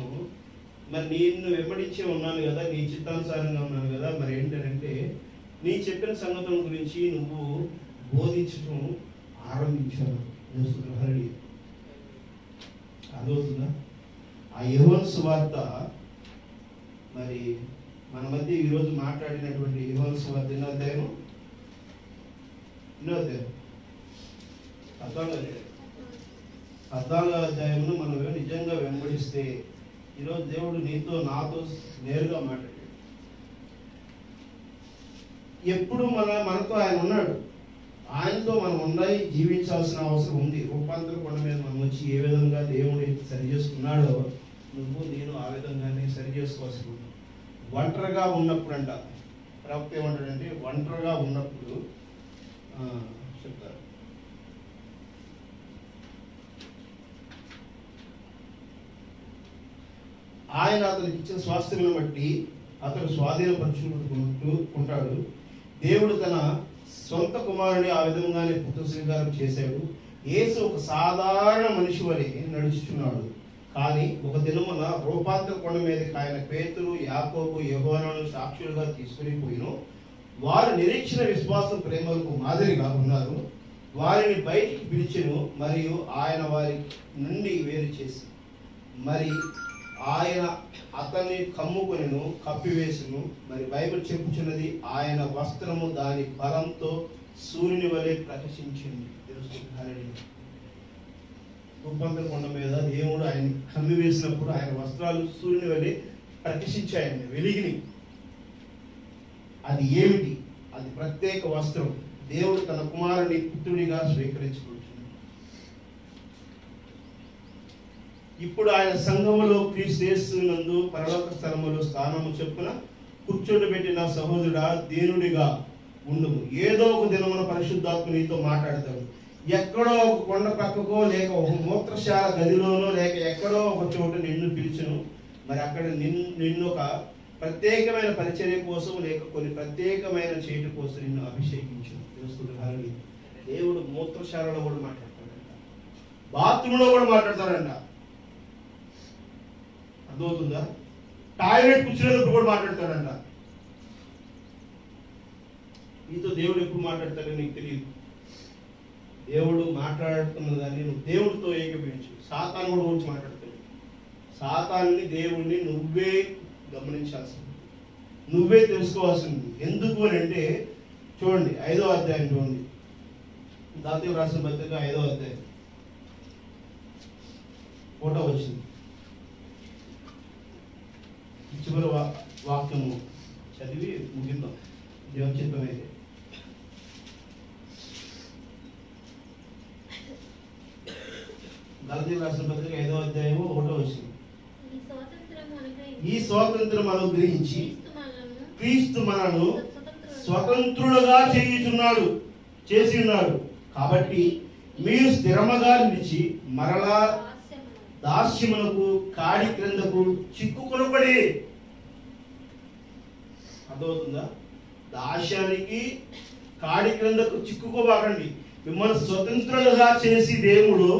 మరి నిన్ను వెంబడించే ఉన్నాను కదా, నీ చిత్తానుసారంగా ఉన్నాను కదా, మరి ఏంటంటే నీ చెప్పిన సంగతుల గురించి నువ్వు బోధించడం ఆరంభించాను. హల్లెలూయా. అదవుతుందా? ఆ యోహాను సువార్త మరి మన మధ్య ఈరోజు మాట్లాడినటువంటి యోహాను సువార్త ఎన్నో అధ్యాయం? 14వ అధ్యాయమును మనం నిజంగా వెంబడిస్తే ఈరోజు దేవుడు నీతో నాతో నేరుగా మాట్లాడాడు. ఎప్పుడు మనతో ఆయన ఉన్నాడు. ఆయనతో మనం ఉండాలి, జీవించాల్సిన అవసరం ఉంది. రూపాంతర కొండ మీద మనం వచ్చి ఏ విధంగా దేవుడు సరి చేసుకున్నాడో నువ్వు నేను ఆ విధంగానే సరి చేసుకోవాల్సి ఉంది. ఒంటరిగా ఉన్నప్పుడు అంట ప్రవక్త ఏమంటాడంటే, ఒంటరిగా ఉన్నప్పుడు చెప్తారు, ఆయన అతనికి ఇచ్చిన స్వాస్థ్యములను బట్టి అతను స్వాధీనపరుచుకుంటాడు. దేవుడు తన సొంత కుమారుని ఆ విధంగానే పుత్ర స్వీకారం చేశాడు. యేసు ఒక సాధారణ మనిషి వలె నడుచుచున్నాడు. కానీ ఒక దినమున రూపాంతర కొండ మీదకి ఆయన పేతురు, యాకోబు, యోహానును సాక్షులుగా తీసుకుని పోయిను. వారు నిరీక్షణ, విశ్వాసం, ప్రేమలకు మాదిరిగా ఉన్నారు. వారిని బయటికి పిలిచెను మరియు ఆయన వారి నుండి వేరు చేసి మరి ఆయన అతన్ని కమ్ముకొనెను, కప్పివేసును. మరి బైబిల్ చెప్పుచున్నది, ఆయన వస్త్రము దాని బలంతో సూర్యుని వలె ప్రకాశించింది. రూపాంతర కొండ మీద దేవుడు ఆయన కమ్మి వేసినప్పుడు ఆయన వస్త్రాలు సూర్యుని వలె ప్రకాశించాయండి, వెలిగిని. అది ఏమిటి? అది ప్రత్యేక వస్త్రం. దేవుడు తన కుమారుని పుత్రుడిగా స్వీకరించుకుంటున్నాడు. ఇప్పుడు ఆయన సంఘములో క్రీస్తు యేసునందు పరలోక స్థలములో స్థానము చొప్పున కూర్చోబెట్టిన సహోదరుడా, దీనుడిగా ఉండుము. ఏదో ఒక దినమున పరిశుద్ధాత్మ నీతో మాట్లాడతాడు. ఎక్కడో ఒక కొండ పక్కకో, లేక ఒక మూత్రశాల గదిలోనో, లేక ఎక్కడో ఒక చోట నిన్ను పిలిచును. మరి అక్కడ నిన్ను ఒక ప్రత్యేకమైన పరిచర్య కోసం, లేక కొన్ని ప్రత్యేకమైన చేయట కోసం నిన్ను అభిషేకించును. దేవుడు మూత్రశాలలో కూడా మాట్లాడతాడంట, బాత్రూంలో కూడా మాట్లాడతాడంట. అర్థమవుతుందా? టాయిలెట్ కూర్చునేటప్పుడు కూడా మాట్లాడతాడంట. నీతో దేవుడు ఎప్పుడు మాట్లాడతాడో నీకు తెలియదు. దేవుడు మాట్లాడుతున్న దాన్ని నువ్వు దేవుడితో ఏకీభవించు. సాతాను కూడా గురించి మాట్లాడతాడు. సాతాన్ని, దేవుడిని నువ్వే గమనించాల్సింది, నువ్వే తెలుసుకోవాల్సింది. ఎందుకు అని అంటే చూడండి, 5వ అధ్యాయం చూడండి, దాతీయులు రాసిన పత్రిక 5వ అధ్యాయం ఫోటో వచ్చింది. చివరి వాక్యము చదివి ముగిద్దాం దేవచిత్తం అయితే. దాతీయులు రాసిన పత్రిక 5వ అధ్యాయము 1వ వచనం. ఈ స్వాతంత్రం అనుగ్రహించి క్రీస్తు మనను స్వతంత్రులుగా చేసి ఉన్నాడు. కాబట్టి మీరు స్థిరముగా నిలిచి మరలా దాస్యమునకు, కాడి క్రిందకు చిక్కుకొనబడి. అర్థమవుతుందా? దాస్యానికి, కాడి క్రిందకు చిక్కుకోబాకండి. మిమ్మల్ని స్వతంత్రులుగా చేసి దేవుడు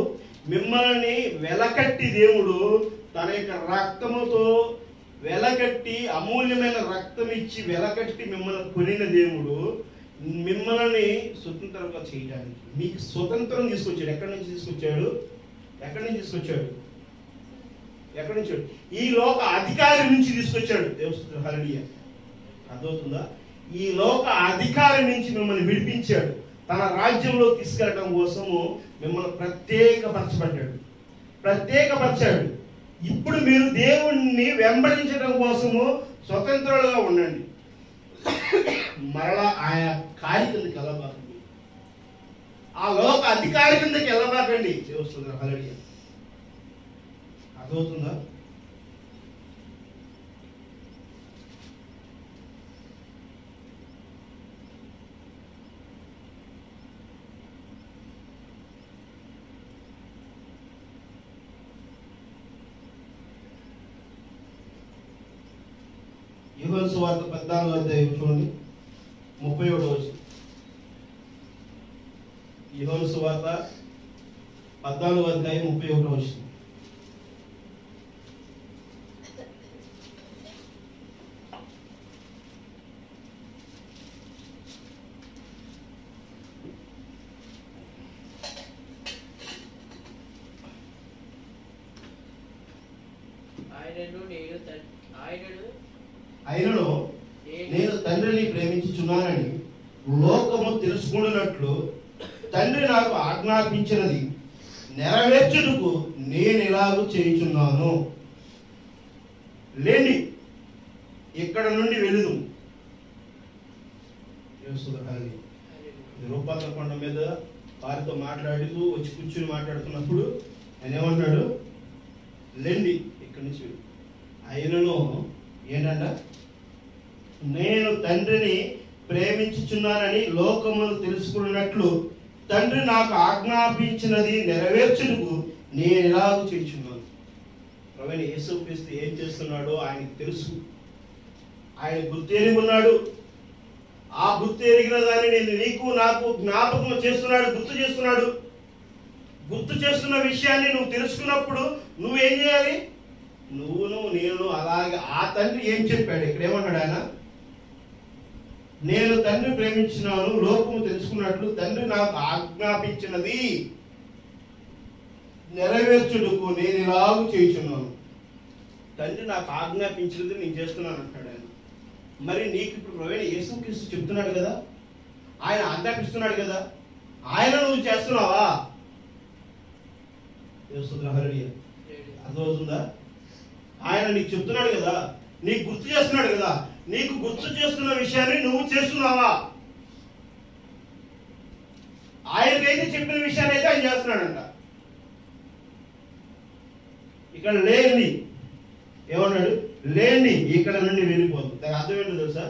మిమ్మల్ని వెలకట్టి, దేవుడు తన యొక్క రక్తముతో వెలకట్టి, అమూల్యమైన రక్తం ఇచ్చి వెలకట్టి మిమ్మల్ని కొనిన దేవుడు మిమ్మల్ని స్వతంత్రంగా చేయడానికి మీకు స్వతంత్రం తీసుకొచ్చాడు. ఎక్కడి నుంచి తీసుకొచ్చాడు? ఎక్కడి నుంచి? ఈ లోక అధికారి నుంచి తీసుకొచ్చాడు. దేవస్తుతుడు హల్లెలూయా. అర్థమవుతుందా? ఈ లోక అధికారి నుంచి మిమ్మల్ని విడిపించాడు. తన రాజ్యంలో తీసుకెళ్ళడం కోసము మిమ్మల్ని ప్రత్యేకపరచాడు. ఇప్పుడు మీరు దేవుణ్ణి వెంబడించడం కోసము స్వతంత్రులుగా ఉండండి. మరలా ఆయన కాడి కిందకి వెళ్ళబాకండి, ఆ లోక అధికారి కిందకి వెళ్ళబాకండి. చేస్తుంది హల్లెలూయా. అర్థమవుతుందా? యోహాను సువార్త 14వ అధ్యాయం చూడండి, 31వ వచనం. యోహాను సువార్త 14వ అధ్యాయం 31వ వచనం. ఆయనను నేను తండ్రిని ప్రేమించుచున్నానని లోకము తెలుసుకున్నట్లు తండ్రి నాకు ఆజ్ఞాపించినది నెరవేర్చుటకు నేను ఇలాగూ చేయుచున్నాను. లేండి, ఇక్కడ నుండి వెళుదు. రూపాంతర కొండ మీద వారితో మాట్లాడుతూ వచ్చి కూర్చుని మాట్లాడుతున్నప్పుడు ఆయన ఏమన్నాడు? లేండి, ఇక్కడి నుంచి వెళ్ళు. ఆయనను ఏంటంట? నేను తండ్రిని ప్రేమించుచున్నానని లోకమును తెలుసుకున్నట్లు తండ్రి నాకు ఆజ్ఞాపించినది నెరవేర్చుటకు నేను ఇలాగూ చేయుచున్నాను. ప్రభువైన యేసుక్రీస్తు ఏం చేస్తున్నాడో ఆయనకు తెలుసు. ఆయన గుర్తెరిగి ఉన్నాడు. ఆ గుర్తెరిగిన దాన్ని నేను నీకు నాకు జ్ఞాపకం చేస్తున్నాడు, గుర్తు చేస్తున్నాడు. గుర్తు చేస్తున్న విషయాన్ని నువ్వు తెలుసుకున్నప్పుడు నువ్వేం చేయాలి? నువ్వును నేను అలాగే ఆ తండ్రి ఏం చెప్పాడు? ఇక్కడ ఏమన్నాడు ఆయన? నేను తండ్రి ప్రేమించినాను, లోకము తెలుసుకున్నట్లు తండ్రి నాకు ఆజ్ఞాపించినది నెరవేర్చుటకు నేను ఇలాగూ చేయుచున్నాను. తండ్రి నాకు ఆజ్ఞాపించినది నేను చేస్తున్నాను అంటాడు ఆయన. మరి నీకు ఇప్పుడు ప్రభువైన యేసుక్రీస్తు చెప్తున్నాడు కదా, ఆయన ఆజ్ఞాపిస్తున్నాడు కదా, ఆయన నువ్వు చేస్తున్నావా? అర్థమవుతుందా? ఆయన నీకు చెప్తున్నాడు కదా, నీకు గుర్తు చేస్తున్నాడు కదా, నీకు గుర్తు చేస్తున్న విషయాన్ని నువ్వు చేస్తున్నావా? ఆయనకైతే చెప్పిన విషయాన్ని అయితే ఆయన చేస్తున్నాడంట. ఇక్కడ లేని ఏమన్నాడు? లేని ఇక్కడ నుండి వెళ్ళిపోదు. దాని అర్థం ఏంటో తెలుసా?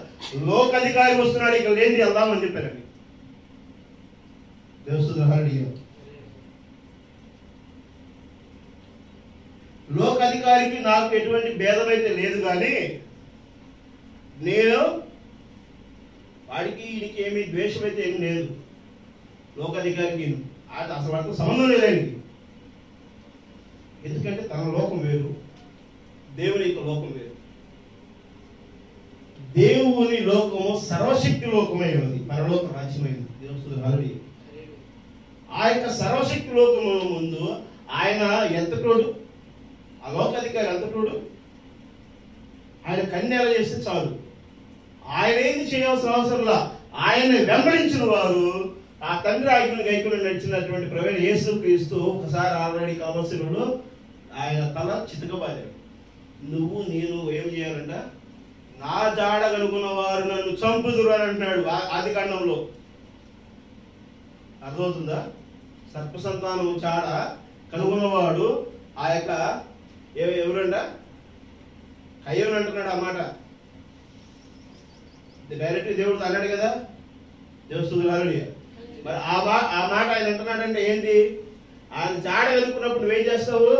లోకాధికారి వస్తున్నాడు, ఇక్కడ లేని వెళ్దామని చెప్పారండి. లోకాధికారికి నాకు ఎటువంటి భేదమైతే లేదు, కానీ నేను వాడికి ఈయనకి ఏమి ద్వేషం అయితే ఏమి లేదు. లోకాధికారికి అసలు వాటితో సంబంధం లేదండి. ఎందుకంటే తన లోకం వేరు, దేవుని యొక్క లోకం వేరు. దేవుని లోకము సర్వశక్తి లోకమై ఉంది, పరలోక రాజ్యమైంది. దేవుడు ఆ యొక్క సర్వశక్తి లోకము ముందు ఆయన ఎంత తోడు, ఆ లోకాధికారి ఎంత తోడు. ఆయన కన్యల చేస్తే చాలు, ఆయన ఏది చేయాల్సిన అవసరంలా ఆయన వెంబడించిన వారు ఆ తండ్రి ఆజ్ఞను గైకులు నడిచినటువంటి ప్రభువైన యేసుక్రీస్తు ఒకసారి ఆల్రెడీ కావాల్సిన ఆయన తల చితకబాదాడు. నువ్వు నేను ఏం చేయాలంట? నా జాడ కనుక్కున్న వారు నన్ను చంపుదురు అని అంటున్నాడు ఆది కాండంలో. అర్థమవుతుందా? సర్ప సంతానము చాడ కనుగొన్నవాడు ఆ యొక్క ఎవరంట? కయ్యను అంటున్నాడు. ఆ మాట డైరెక్ట్ దేవుడు అన్నాడు కదా, దేవస్తులు. మరి ఆ మాట ఆయన అంటున్నాడంటే ఏంటి? ఆయన చాడ కనుక్కున్నప్పుడు నువ్వేం చేస్తావు?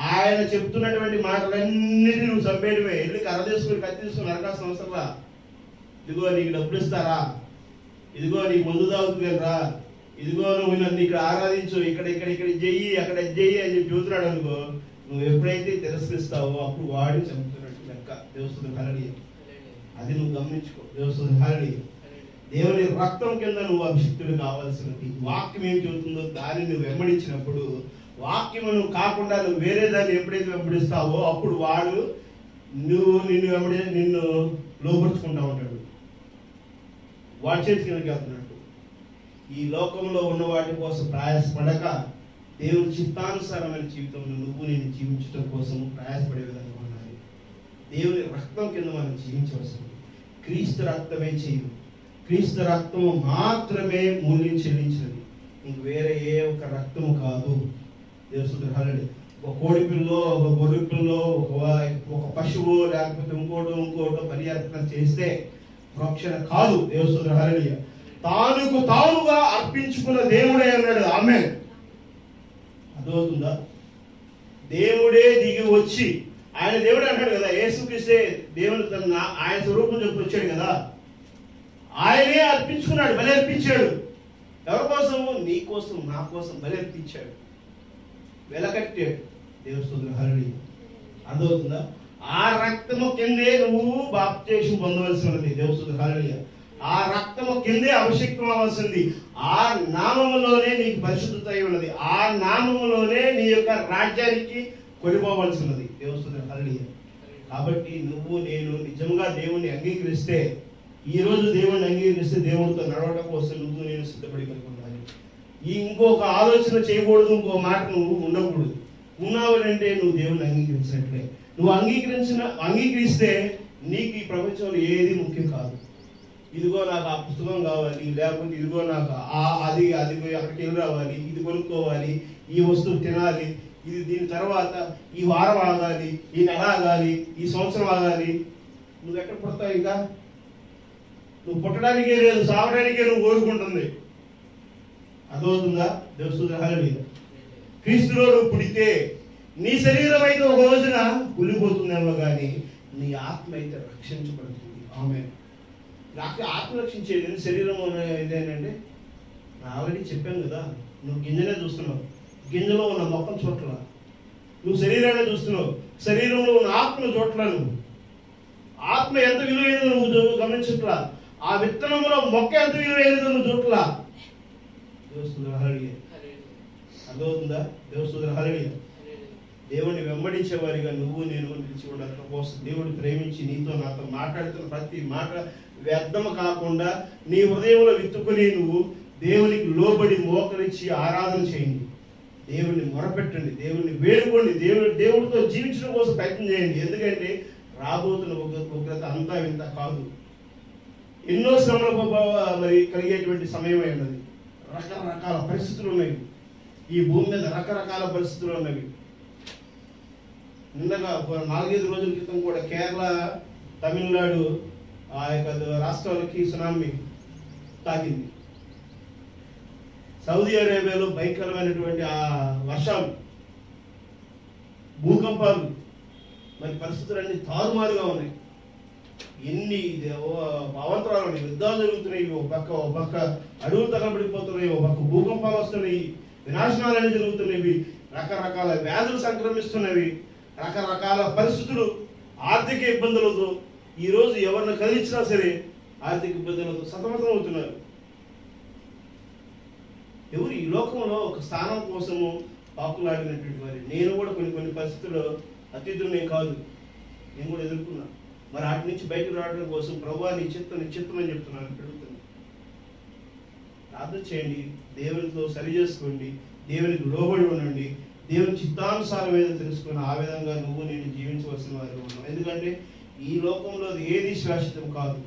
ఆయన చెప్తున్నటువంటి మాటలన్నిటినీ నువ్వు చంపేయడమే. వెళ్ళి కర్ర తీసుకుని కత్తి తీసుకుని నరకాల్సిన అవసరంలా. ఇదిగో నీకు డబ్బులు ఇస్తారా, ఇదిగో నీకు మందు తాగుతుందిరా, ఇదిగో నువ్వు నన్ను ఇక్కడ ఆరాధించు, ఇక్కడ ఇక్కడ ఇక్కడ చెయ్యి, అక్కడ చెయ్యి అని చెప్పి చూస్తున్నాడు అనుకో, నువ్వు ఎప్పుడైతే తిరస్కరిస్తావో అప్పుడు వాడు చంపుతున్నట్టు లెక్క. దేవస్తుని హల్లెలూయా. అది నువ్వు గమనించుకో. దేవస్తుని హల్లెలూయా. దేవుని రక్తం కింద నువ్వు అభిషిక్తుడు కావాల్సినది. వాక్యం ఏం చెబుతుందో దాన్ని నువ్వు వెంబడించినప్పుడు, వాక్యం నువ్వు కాకుండా నువ్వు వేరే దాన్ని ఎప్పుడైతే వెంబడిస్తావో అప్పుడు వాడు నిన్ను లోపరుచుకుంటా ఉంటాడు. వాడి చేతి కిందకి వెళ్తున్నట్టు. ఈ లోకంలో ఉన్న వాటి కోసం ప్రయాసపడక దేవుని చిత్తానుసారమైన జీవితంలో నువ్వు నేను జీవించడం కోసం ప్రయాసపడే విధంగా ఉండాలి. దేవుని రక్తం కింద మనం జీవించవలసింది. క్రీస్తు రక్తమే చేయు, క్రీస్తు రక్తము మాత్రమే మూల్యం చెల్లించినది, ఇంక వేరే ఏ ఒక రక్తము కాదు. దేవుని ఒక కోడి పిల్లో, ఒక గొర్రె పిల్లో, ఒక పశువు, లేకపోతే ఇంకోటో పరివర్తన చేస్తే రక్షణ కాదు. దేవుని హల్లెలూయా. తానుకు తానుగా అర్పించుకున్న దేవుడే అన్నాడు. ఆమేన్. అర్థమవుతుందా? దేవుడే దిగి వచ్చి, ఆయన దేవుడు అంటాడు కదా, యేసుక్రీస్తే దేవుడు ఆయన స్వరూపం చెప్పి వచ్చాడు కదా, ఆయనే అర్పించుకున్నాడు, బలి అర్పించాడు. ఎవరి కోసము? నీ కోసం, నా కోసం బలి అర్పించాడు, వెలకట్టాడు. దేవుని హల్లెలూయా. అర్థమవుతుందా? ఆ రక్తము కిందే నువ్వు బాప్తిసం పొందవలసి ఉన్నది. దేవుని హల్లెలూయా. ఆ రక్తము కిందే అభిషేకం అవ్వాల్సింది. ఆ నామములోనే నీకు పరిశుద్ధత అయి ఉన్నది. ఆ నామములోనే నీ యొక్క రాజ్యానికి కొనిపోవలసి ఉన్నది. దేవుని హల్లెలూయా. కాబట్టి నువ్వు నేను నిజంగా దేవుణ్ణి అంగీకరిస్తే, ఈ రోజు దేవుణ్ణి అంగీకరిస్తే దేవుడితో నడవడం కోసం నువ్వు నేను సిద్ధపడి కలిగి ఉండాలి. ఇంకొక ఆలోచన చేయకూడదు, ఇంకో మాట నువ్వు ఉండకూడదు. ఉన్నావు అంటే నువ్వు దేవుణ్ణి అంగీకరించినట్లే. నువ్వు అంగీకరిస్తే నీకు ఈ ప్రపంచంలో ఏది ముఖ్యం కాదు. ఇదిగో నాకు ఆ పుస్తకం కావాలి, లేకపోతే ఇదిగో నాకు అది అక్కడికి వెళ్ళి రావాలి, ఇది కొనుక్కోవాలి, ఈ వస్తువు తినాలి, ఇది దీని తర్వాత ఈ వారం ఆగాలి, ఈ నెల ఆగాలి, ఈ సంవత్సరం ఆగాలి. నువ్వు ఎక్కడ పుడతావు? ఇంకా నువ్వు పుట్టడానికే లేదు, సావడానికే నువ్వు కోరుకుంటుంది. అర్థమవుతుందా? దేవుని హల్లెలూయా. క్రీస్తులో నువ్వు పుడితే నీ శరీరం అయితే ఒక రోజున కూలిపోతుందేమో కానీ నీ ఆత్మ అయితే రక్షించబడుతుంది. ఆమేన్. ఆత్మ రక్షించేది శరీరం ఇదేనండి. ఆల్రెడీ చెప్పాను కదా, నువ్వు గింజనే చూస్తున్నావు, గింజలో ఉన్న మొక్కను చోట్ల. నువ్వు శరీరాన్ని చూస్తున్నావు, శరీరంలో ఉన్న ఆత్మను చోట్ల. నువ్వు ఆత్మ ఎంత విలువైనదో నువ్వు గమనించట్లా. ఆ విత్తనంలో మొక్క ఎంత విలువైనదో నువ్వు చూడట్లా. దేవుని హల్లెలూయా. అర్థమవుతుందా? దేవుని హల్లెలూయా. దేవుడిని వెంబడించే వారిగా నువ్వు నేను నిలిచి ఉండటం కోసం దేవుడు ప్రేమించి నీతో నాతో మాట్లాడుతున్న ప్రతి మాట వ్యర్థము కాకుండా నీ హృదయంలో విత్తుకుని నువ్వు దేవునికి లోబడి మోకరించి ఆరాధన చేయండి. దేవుడిని మొరపెట్టండి, దేవుడిని వేడుకోండి, దేవుడితో జీవించడం కోసం ప్రయత్నం చేయండి. ఎందుకంటే రాబోతున్న ఉగ్రత అంతా ఇంత కాదు. ఎన్నో శ్రమలకు మరి కలిగేటువంటి సమయం అయినది. రకరకాల పరిస్థితులు ఉన్నాయి. ఈ భూమి మీద రకరకాల పరిస్థితులు ఉన్నవి. నిన్నగా 4-5 రోజుల క్రితం కూడా కేరళ, తమిళనాడు ఆ యొక్క రాష్ట్రాలకి సునామీ తాకింది. సౌదీ అరేబియాలో భయంకరమైనటువంటి ఆ వర్షాలు, భూకంపాలు, మరి పరిస్థితులన్నీ తారుమారుగా ఉన్నాయి. ఎన్ని అవంతరాలు ఉన్నాయి, యుద్ధాలు జరుగుతున్నాయి. ఒక పక్క అడవులు తగలబడిపోతున్నాయి, ఒక పక్క భూకంపాలు వస్తున్నాయి, వినాశనాలన్నీ జరుగుతున్నాయి, రకరకాల వ్యాధులు సంక్రమిస్తున్నవి, రకరకాల పరిస్థితులు, ఆర్థిక ఇబ్బందులతో ఈరోజు ఎవరిని కదిలించినా సరే ఆర్థిక ఇబ్బందులతో సతమతం అవుతున్నారు. ఎవరు ఈ లోకంలో ఒక స్థానం కోసము పాకులాడినటువంటి వారి. నేను కూడా కొన్ని పరిస్థితుల్లో అతిథులనే కాదు, నేను కూడా ఎదుర్కొన్నా. మరి వాటి నుంచి బయటకు రావడం కోసం ప్రభువా నీ చిత్తం అని చెప్తున్నాను. పెడుతున్నాను. ప్రార్థన చేయండి, దేవునితో సరి చేసుకోండి, దేవునికి లోబడి ఉండండి, దేవుని చిత్తానుసారం ఏదో తెలుసుకుని ఆ విధంగా నువ్వు నేను జీవించవలసిన వారు ఉన్నావు. ఎందుకంటే ఈ లోకంలో ఏది శాశ్వతం కాదు.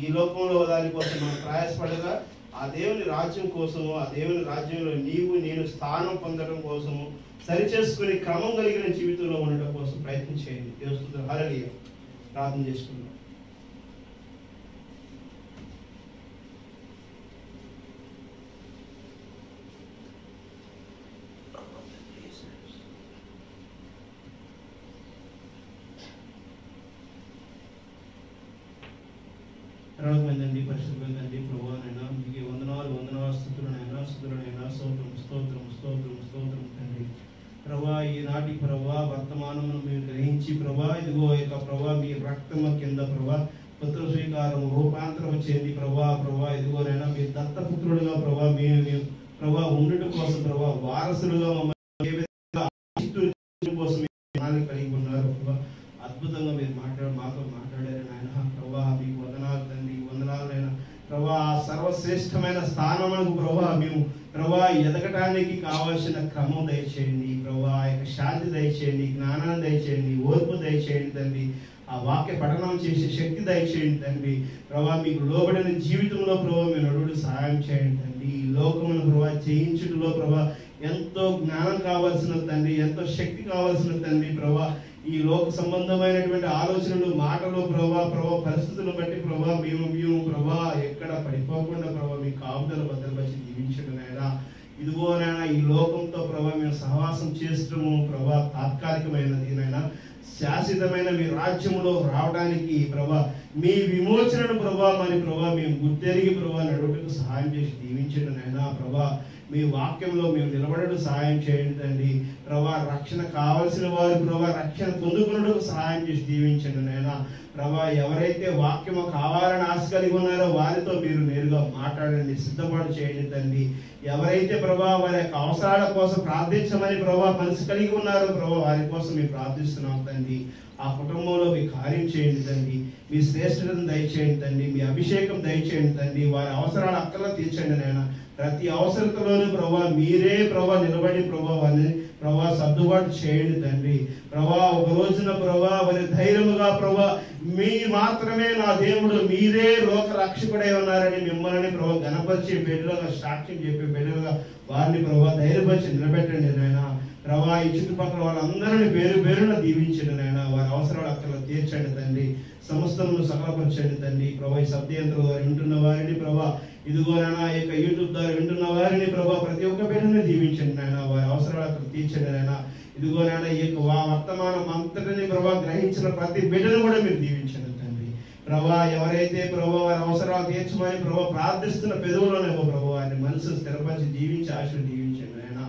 ఈ లోకంలో దానికోసం మనం ప్రయాసపడగా ఆ దేవుని రాజ్యం కోసము, ఆ దేవుని రాజ్యంలో నీవు నేను స్థానం పొందడం కోసము, సరిచేసుకుని క్రమం కలిగిన జీవితంలో ఉండటం కోసం ప్రయత్నం చేయండి. దేవుని హల్లెలూయా. ప్రార్థన చేసుకుందాం. రాగమైందండి, పరిశుద్ధమైందండి ప్రభువానైనా మీకు వందనాలు స్తుతులనైనా స్తోత్రం తండ్రి. ప్రభా ఈనాటి ప్రభా వర్తమానమును మీరు గ్రహించి ప్రభా ఇదిగో యొక్క ప్రభా మీ రక్తము కింద ప్రభా పుత్ర స్వీకారం రూపాంతరం చేయండి ప్రభా ఇదిగోనైనా మీ దత్తపుత్రులుగా ప్రభా మేము ప్రభా ఉండటం కోసం ప్రభా వారసులుగా మమ్మల్ని ఏ విధంగా కోసం కలిగి ఉన్నారు ప్రభా. అద్భుతంగా మీరు మాతో మాట్లాడారు నాయన. ప్రభా మీకు వందనాలు తండ్రి, వందనాలైనా ప్రభా సర్వశ్రేష్టమైన స్థానములకు ప్రభా మేము ప్రభా ఎదగటానికి కావాల్సిన క్రమం దయచేయండి ప్రభా, ఆ యొక్క శాంతి దయచేయండి, జ్ఞానాన్ని దయచేయండి, ఓర్పు దయచేయండి తండ్రి. ఆ వాక్య పఠనం చేసే శక్తి దయచేయండి తండ్రి ప్రభా. మీకు లోబడిన జీవితంలో ప్రభా మీ నడువుడు సహాయం చేయండి తండ్రి. ఈ లోకమును ప్రభా జయించుటలో ప్రభా ఎంతో జ్ఞానం కావాల్సిన తండ్రి, ఎంతో శక్తి కావాల్సిన తండ్రి ప్రభా. ఈ లోక సంబంధమైనటువంటి ఆలోచనలు, మాటలు ప్రభా పరిస్థితులను బట్టి ప్రభా మేము ప్రభా ఎక్కడ పడిపోకుండా ప్రభా మీ కాపుదల భద్రపరిచి దీవించండి నాయనా. ఇదిగో నాయన ఈ లోకంతో ప్రభా మేము సహవాసం చేస్తున్నాము ప్రభా తాత్కాలికమైనది నాయన. శాశ్వతమైన మీ రాజ్యములో రావడానికి ప్రభా మీ విమోచనను ప్రభా మరి ప్రభా మేము గుర్తెరిగి ప్రభా నడువుటకు సహాయం చేసి దీవించండి నాయన ప్రభా. మీ వాక్యంలో మేము నిలబడటం సహాయం చేయండి తండ్రి ప్రభా. రక్షణ కావలసిన వారు ప్రభా రక్షణ పొందుకున్నట్టుకు సహాయం చేసి దీవించండి నాయన ప్రభా. ఎవరైతే వాక్యము కావాలని ఆశ కలిగి ఉన్నారో వారితో మీరు నేరుగా మాట్లాడండి, సిద్ధపాటు చేయండి తండ్రి. ఎవరైతే ప్రభా వారి యొక్క అవసరాల కోసం ప్రార్థించమని ప్రభా మనసు కలిగి ఉన్నారో ప్రభా వారి కోసం మేము ప్రార్థిస్తున్నాం తండ్రి. ఆ కుటుంబంలో మీ కార్యం చేయండి తండ్రి. మీ శ్రేష్ఠతను దయచేయండి తండ్రి. మీ అభిషేకం దయచేయండి తండ్రి. వారి అవసరాలు అక్కర్లో తీర్చండి నాయన. ప్రతి అవసరతలోనూ ప్రభా మీరే ప్రభా నిలబడి ప్రభా వారిని ప్రభా సర్దుబాటు చేయండి తండ్రి ప్రభా. ఒక రోజున ప్రభా వారి ధైర్యముగా ప్రభా మీ మాత్రమే నా దేవుడు, మీరే లోక రక్షకుడై ఉన్నారని మిమ్మల్ని ప్రభా గణపరిచే బిడ్డలుగా, సాక్ష్యం చెప్పే బిడ్డలుగా వారిని ప్రభా ధైర్యపరిచి నిలబెట్టండి నాయన ప్రభా. ఈ చుట్టుపక్కల వాళ్ళందరినీ పేరు పేరున దీవించండి నాయన. వారి అవసరాలు అక్కడ తీర్చండి తండ్రి. సమస్తమును సఫలపరచండి తండ్రి ప్రభా. ఈ శబ్దయంత్రం ద్వారా వింటున్న వారిని ప్రభా, ఇదిగో నాయన ఈ యొక్క యూట్యూబ్ ద్వారా వింటున్న వారిని ప్రభా ప్రతి ఒక్క బిడ్డని దీవించండి నాయన. వారి అవసరాలు అక్కడ తీర్చండి నాయన. ఇదిగో నాయన ఈ యొక్క వర్తమానం అంతటిని ప్రభా గ్రహించిన ప్రతి బిడ్డను కూడా మీరు దీవించండి తండ్రి ప్రభా. ఎవరైతే ప్రభా వారి అవసరాలు తీర్చమని ప్రభా ప్రార్థిస్తున్న పెదవులోనేమో ప్రభా వారిని మనసు స్థిరపరిచి దీవించి ఆశలు దీవించండి నాయన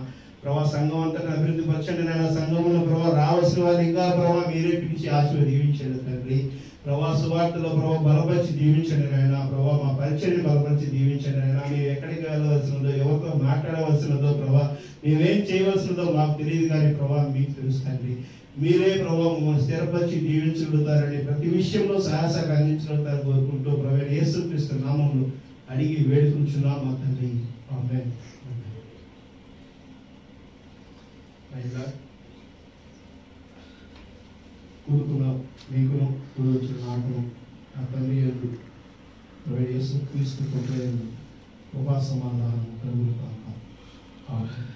ప్రభా. సంఘం అంతటా అభివృద్ధి పరచండి నాయన. సంఘంలో ప్రభా రావాల్సిన వారిని ఇంకా ప్రభా మీరే పిలిచి ఆశలు దీవించండి తండ్రి ప్రభా. సువార్తలో ప్రభా బలపరిచి దీవించండి నాయన ప్రభా. మా పరిచయని బలపరిచి దీవించండి నాయన. మేము ఎక్కడికి వెళ్ళవలసినదో, ఎవరితో మాట్లాడవలసినదో ప్రభా, మేమేం చేయవలసినదో మాకు తెలియదు కానీ ప్రభా మీకు తెలుసు తండ్రి. మీరే ప్రభా మమ్మల్ని స్థిరపరిచి దీవించగలుగుతారని ప్రతి విషయంలో సహాయసహకారం అందించగలుగుతారు కోరుకుంటూ ప్రభా యేసుక్రీస్తు నామములో అడిగి వేడుకుంటున్నాం మా తండ్రి. ఆమేన్. కూడుకున్న మీకును కూడి వచ్చిన నాకును నా తండ్రి యందు యేసుక్రీస్తు కృప యందు కృపా సమాధానం కలుగును గాక. ఆమేన్.